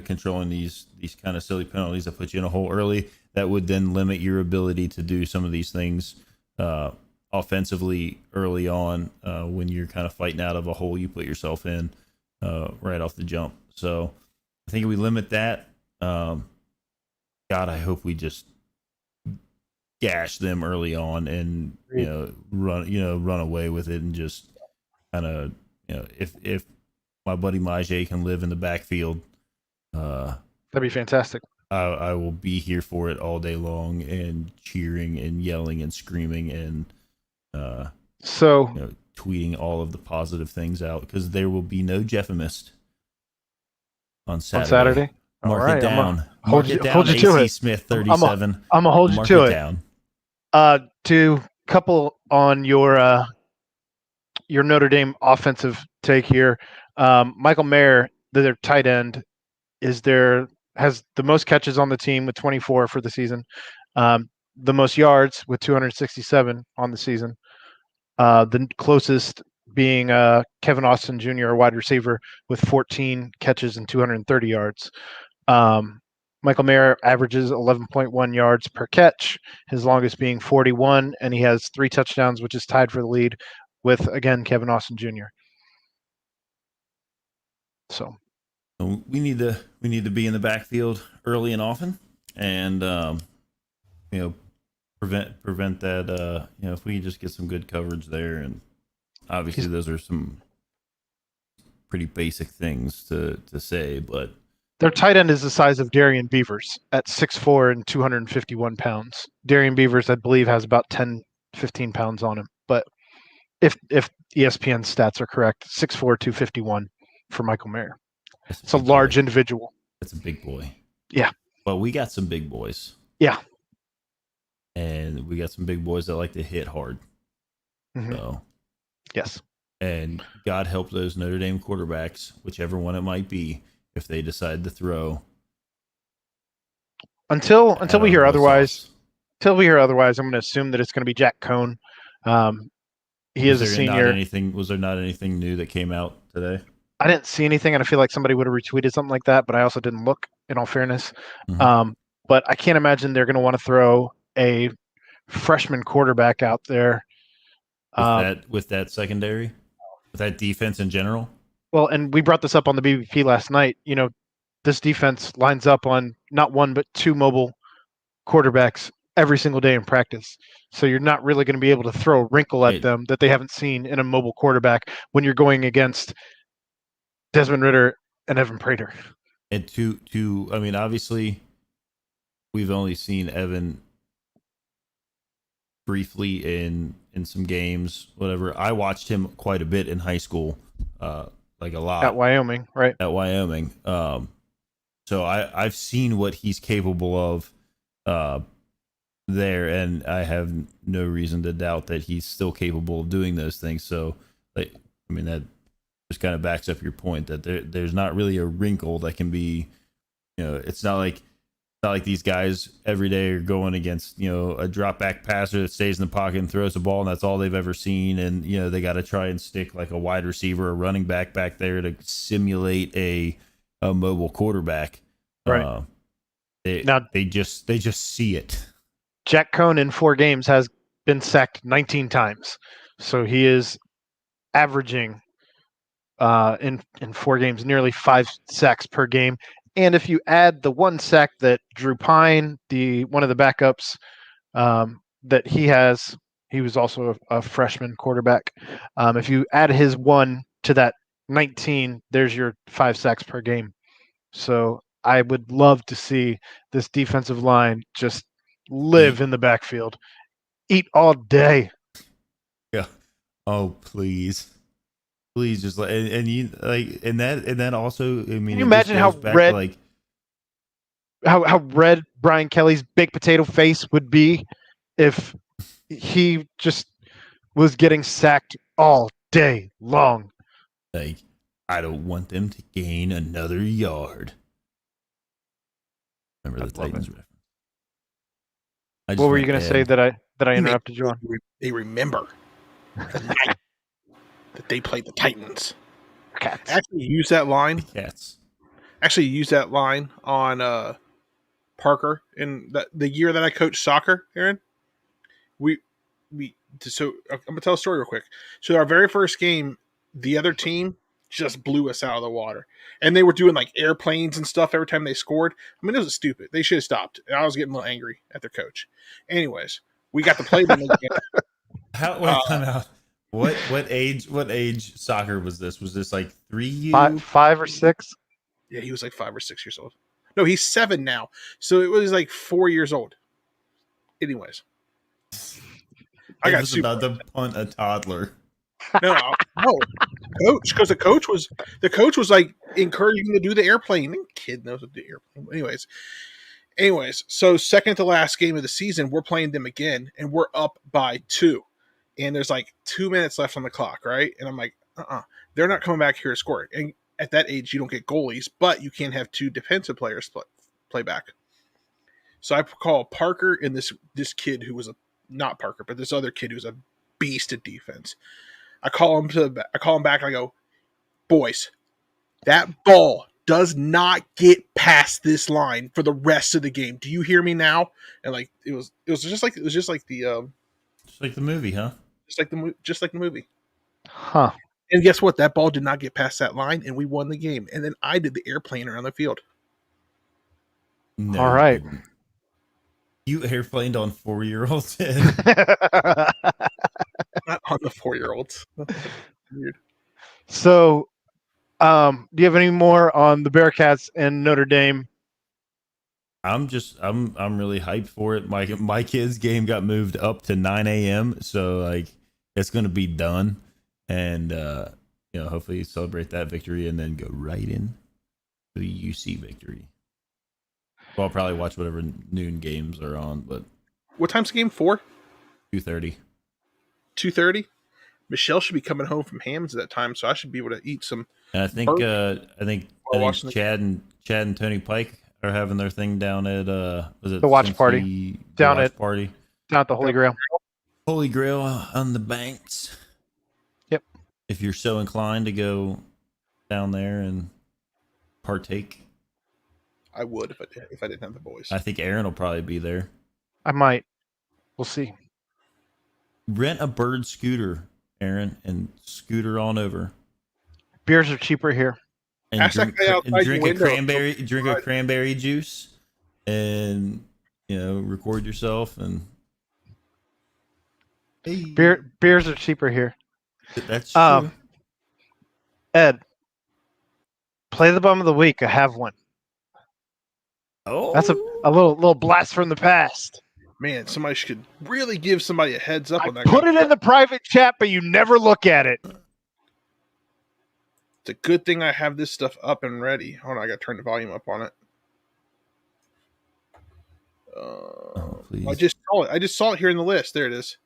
controlling these kind of silly penalties that put you in a hole early that would then limit your ability to do some of these things offensively early on when you're kind of fighting out of a hole you put yourself in right off the jump. So I think if we limit that, God, I hope we just gash them early on and run away with it, and just kind of if my buddy Majay can live in the backfield, that'd be fantastic. I will be here for it all day long, and cheering and yelling and screaming and tweeting all of the positive things out, because there will be no Jeffamist on Saturday. Mark it down. Hold you to it. Smith 37. I'm gonna hold you to it. To couple on your Notre Dame offensive take here. Michael Mayer, their tight end, has the most catches on the team with 24 for the season, the most yards with 267 on the season. The closest being Kevin Austin Jr., a wide receiver, with 14 catches and 230 yards. Michael Mayer averages 11.1 yards per catch, his longest being 41, and he has 3 touchdowns, which is tied for the lead with, again, Kevin Austin Jr. So we need to be in the backfield early and often, and prevent that. If we just get some good coverage there, and obviously those are some pretty basic things to say, but their tight end is the size of Darian Beavers at 6'4" and 251 pounds. Darian Beavers, I believe, has about 10, 15 pounds on him. But if ESPN stats are correct, 6'4", 251 for Michael Mayer. It's a large individual. That's a big boy. Yeah. But we got some big boys. Yeah. And we got some big boys that like to hit hard. Mm-hmm. So, yes. And God help those Notre Dame quarterbacks, whichever one it might be, if they decide to throw. Until we hear otherwise, I'm going to assume that it's going to be Jack Cohn. He is a senior. Was there not anything new that came out today? I didn't see anything, and I feel like somebody would have retweeted something like that, but I also didn't look, in all fairness. Mm-hmm. But I can't imagine they're going to want to throw a freshman quarterback out there. With that secondary? With that defense in general? Well, and we brought this up on the BBP last night. This defense lines up on not one but 2 mobile quarterbacks every single day in practice. So you're not really going to be able to throw a wrinkle at them that they haven't seen in a mobile quarterback when you're going against Desmond Ridder and Evan Prater. And obviously we've only seen Evan briefly in some games, whatever. I watched him quite a bit in high school, like a lot. At Wyoming, right? At Wyoming. So I've seen what he's capable of there, and I have no reason to doubt that he's still capable of doing those things. So, that just kind of backs up your point that there's not really a wrinkle that can be, it's not like these guys every day are going against, a drop back passer that stays in the pocket and throws the ball, and that's all they've ever seen. And, they got to try and stick like a wide receiver or running back there to simulate a mobile quarterback. Right. They just see it. Jack Cohn in 4 games has been sacked 19 times. So he is averaging in 4 games nearly 5 sacks per game. And if you add the 1 sack that Drew Pine, one of the backups, that he was also a freshman quarterback. If you add his 1 to that 19, there's your 5 sacks per game. So I would love to see this defensive line just live in the backfield, eat all day. Yeah. Oh, please just and that also. Can you imagine how red how red Brian Kelly's baked potato face would be if he just was getting sacked all day long? I don't want them to gain another yard. Remember the Titans reference? What were you going to say that I interrupted you on? They remember the night that they played the Titans. Cats. Actually, use that line. Cats. Actually, use that line on Parker in the year that I coached soccer, Aaron. So I'm gonna tell a story real quick. So our very first game, the other team just blew us out of the water, and they were doing like airplanes and stuff every time they scored. It was stupid. They should have stopped. I was getting a little angry at their coach. Anyways, we got to play them again. What age soccer was this? Was this like 3? 5 or 6? Yeah, he was like 5 or 6 years old. No, he's 7 now. So it was like 4 years old. Anyways, I got about to punt a toddler. No, coach, because the coach was like encouraging him to do the airplane. The kid knows how to do airplane. Anyways, so second to last game of the season, we're playing them again, and we're up by 2. And there's like 2 minutes left on the clock, right? And I'm like, They're not coming back here to score. And at that age, you don't get goalies, but you can have 2 defensive players play back. So I call Parker and this kid who was not Parker, but this other kid who's a beast at defense. I call him back and I go, boys, that ball does not get past this line for the rest of the game. Do you hear me now? And like it was just like the Just like the movie, huh? just like the movie. Huh. And guess what? That ball did not get past that line, and we won the game. And then I did the airplane around the field. No, All right. You airplaned on 4-year-olds. Not on the 4-year-olds. Weird. So, do you have any more on the Bearcats and Notre Dame? I'm really hyped for it. My kids' game got moved up to 9 a.m. So like it's gonna be done, and hopefully celebrate that victory and then go right in to the UC victory. Well, I'll probably watch whatever noon games are on, but What time's the game? 4? 2:30. 2:30? Michelle should be coming home from Hammond's at that time, so I should be able to eat some. And I think watching Chad and Tony Pike are having their thing down at was it The watch Cincy- party. the Down watch at- party. Down at the Holy Grail. Holy Grail on the banks. Yep. If you're so inclined to go down there and partake, I would if I didn't have the boys. I think Aaron will probably be there. I might. We'll see. Rent a bird scooter, Aaron, and scooter on over. Beers are cheaper here. And Ask that guy outside drink your a window. cranberry juice, and record yourself and. Hey. Beers are cheaper here. That's true. Ed, play the bum of the week. I have one. Oh, That's a little blast from the past. Man, somebody should really give somebody a heads up on that. Put it in the private chat, but you never look at it. It's a good thing I have this stuff up and ready. Hold on, I got to turn the volume up on it. please. I just saw it here in the list. There it is.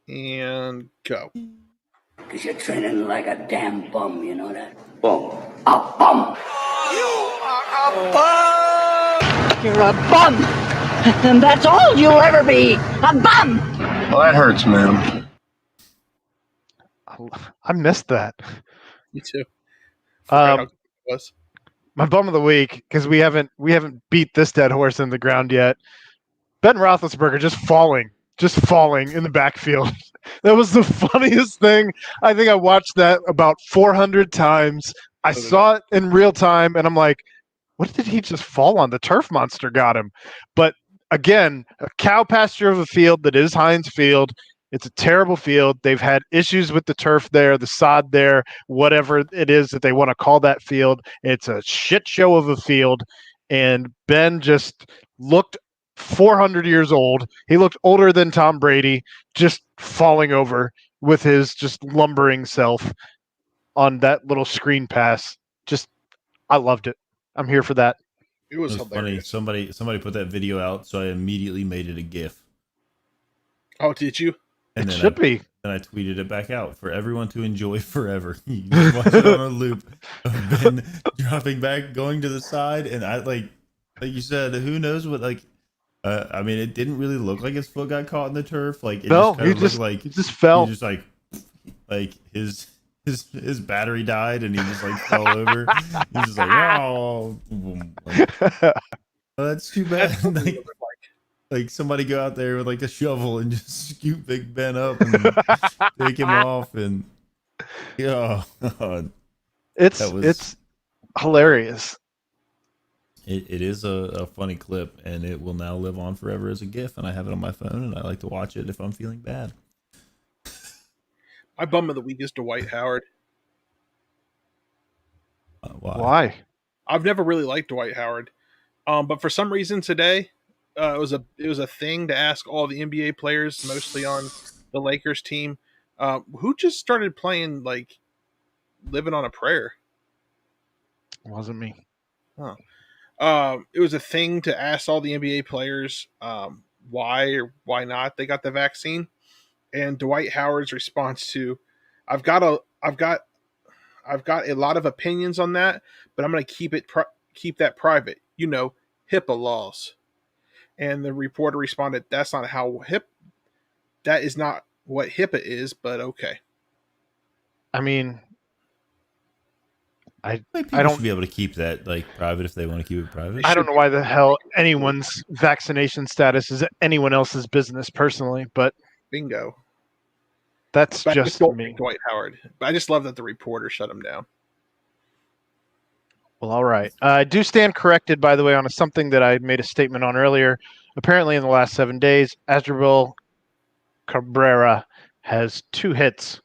And go. Because you're training like a damn bum, you know that? Bum. A bum. You're a bum. And that's all you'll ever be. A bum. Well, that hurts, man. I missed that. Me too. Forgot how good it was. My bum of the week, because we haven't beat this dead horse in the ground yet. Ben Roethlisberger just falling in the backfield. That was the funniest thing. I think I watched that about 400 times. I saw it in real time, and I'm like, what did he just fall on? The turf monster got him. But again, a cow pasture of a field that is Heinz Field. It's a terrible field. They've had issues with the turf there, the sod there, whatever it is that they want to call that field. It's a shit show of a field. And Ben just looked 400 years old. He looked older than Tom Brady, just falling over with his just lumbering self on that little screen pass. Just, I loved it. I'm here for that. It was funny. hilarious. Somebody put that video out, so I immediately made it a GIF. Oh, did you? And It then should be. Then I tweeted it back out for everyone to enjoy forever. You can watch it on a loop of Ben dropping back, going to the side, and I like you said, who knows what I mean, it didn't really look like his foot got caught in the turf. Like it No, just he looked like just fell. He just like his battery died and he just like fell over. He's just like, oh, that's too bad. Like somebody go out there with like a shovel and just scoop Big Ben up and take him off, and it's hilarious. It is a funny clip, and it will now live on forever as a GIF. And I have it on my phone, and I like to watch it if I'm feeling bad. My bum of the week is Dwight Howard. Why? I've never really liked Dwight Howard, but for some reason today, it was a thing to ask all the NBA players, mostly on the Lakers team, who just started playing like living on a prayer. It wasn't me. Huh. It was a thing to ask all the NBA players why or why not they got the vaccine, and Dwight Howard's response to, I've got a lot of opinions on that, but I'm going to keep that private. You know, HIPAA laws. And the reporter responded, that is not what HIPAA is, but okay. I mean, I People don't should be able to keep that like private if they want to keep it private. I don't know why the hell anyone's vaccination status is anyone else's business personally, but bingo. That's but just me. Dwight Howard. But I just love that the reporter shut him down. Well, all right. I do stand corrected, by the way, on something that I made a statement on earlier. Apparently, in the last 7 days, Asdrubal Cabrera has 2 hits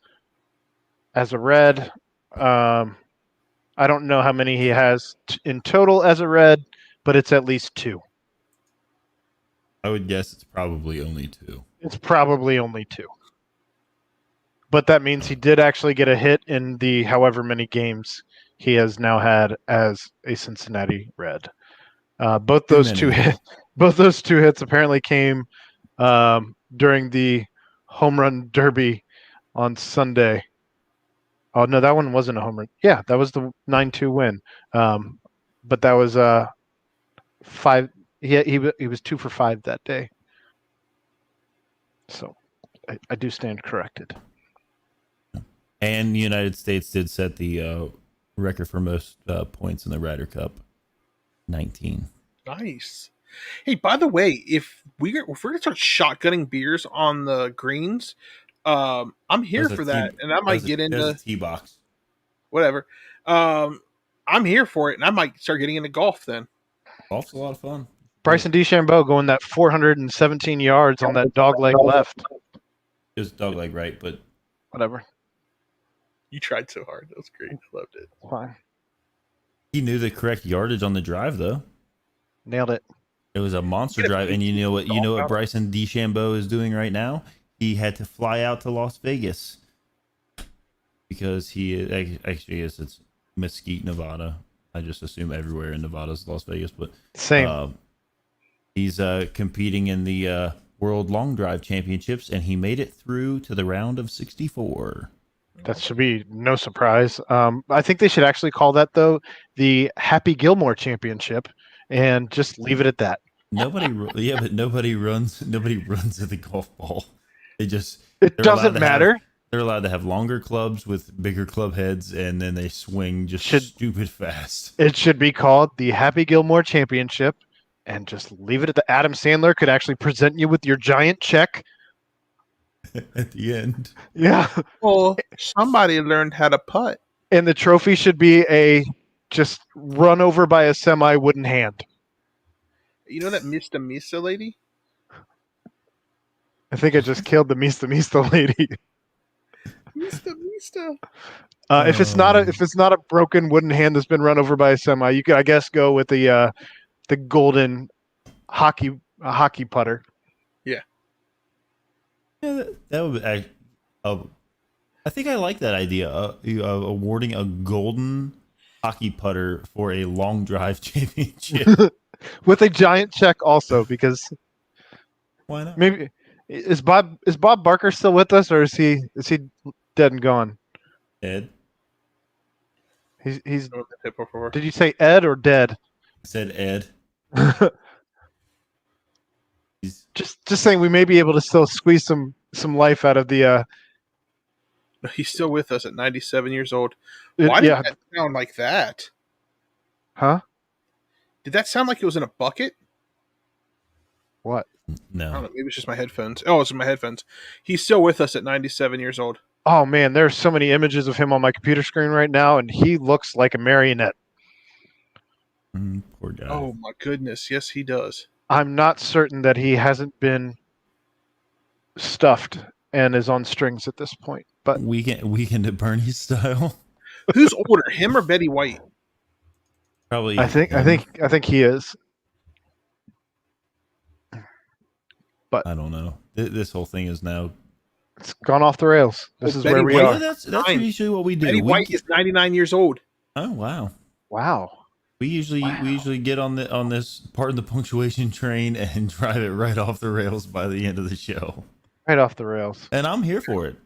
as a Red. I don't know how many he has in total as a Red, but it's at least 2. I would guess it's probably only 2. It's probably only 2. But that means he did actually get a hit in the however many games he has now had as a Cincinnati Red. Both those two hits apparently came during the home run derby on Sunday. Oh no, that one wasn't a home run. Yeah, that was the 9-2 win. But that was 5. He was 2 for 5 that day. So I do stand corrected. And the United States did set the record for most points in the Ryder Cup, 19. Nice. Hey, by the way, if we're gonna start shotgunning beers on the greens, I'm here for that, and I might get into tee box. Whatever. I'm here for it, and I might start getting into golf then. Golf's a lot of fun. Bryson DeChambeau going that 417 yards on that dogleg left. It was dogleg right, but whatever. You tried so hard. That was great. I loved it. Fine. He knew the correct yardage on the drive, though. Nailed it. It was a monster drive, and you know what Bryson DeChambeau is doing right now? He had to fly out to Las Vegas because it's Mesquite, Nevada. I just assume everywhere in Nevada is Las Vegas, but same. He's competing in the World Long Drive Championships, and he made it through to the round of 64. That should be no surprise. I think they should actually call that, though, the Happy Gilmore Championship, and just leave it at that. But nobody runs at the golf ball. It doesn't matter. They're allowed to have longer clubs with bigger club heads, and then they swing stupid fast. It should be called the Happy Gilmore Championship, and just leave it at the Adam Sandler could actually present you with your giant check at the end. Yeah. Well, somebody learned how to putt. And the trophy should be a just run over by a semi wooden hand. You know that Mista Mista lady? I think I just killed the Mista Mista lady. Mista Mista. If it's not a broken wooden hand that's been run over by a semi, you could, I guess, go with the golden hockey putter. Yeah. Yeah, that would be. I think I like that idea. Awarding a golden hockey putter for a long drive championship with a giant check, also, because why not? Maybe is Bob Barker still with us, or is he dead and gone? Ed. He's. Did you say Ed or dead? I said Ed. Just saying, we may be able to still squeeze some life out of the. He's still with us at 97 years old. Why did that sound like that? Huh? Did that sound like it was in a bucket? What? No. I don't know, maybe it's just my headphones. Oh, it's my headphones. He's still with us at 97 years old. Oh man, there's so many images of him on my computer screen right now, and he looks like a marionette. Poor guy. Oh my goodness, yes he does. I'm not certain that he hasn't been stuffed and is on strings at this point. But weekend at Bernie's style. Who's older, him or Betty White? Probably. I think he is. But I don't know. This whole thing is now. It's gone off the rails. This is where we are. That's usually what we do. Betty White is 99 years old. Oh wow. Wow. We usually get on this part of the punctuation train and drive it right off the rails by the end of the show. Right off the rails. And I'm here for it.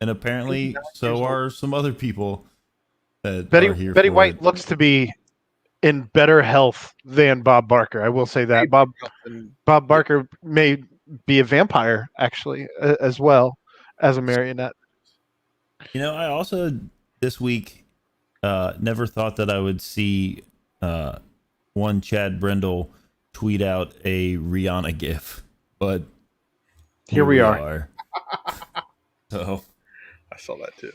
And apparently, so are some other people that Betty are here Betty for White it. looks to be in better health than Bob Barker. I will say that. Bob Barker may be a vampire, actually, as well as a marionette. You know, I also, this week, never thought that I would see one Chad Brendel tweet out a Rihanna gif, but Here we are. So I saw that too.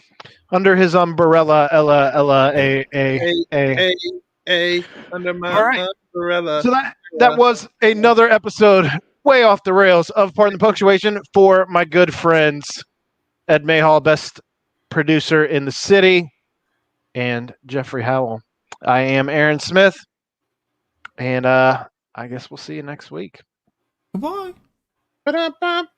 Under his umbrella, Ella, Under my All right. umbrella. So that was another episode way off the rails of Pardon the Punctuation for my good friends Ed Mayhall, best producer in the city, and Jeffrey Howell. I am Aaron Smith, and I guess we'll see you next week. goodbye. Ba-da-ba.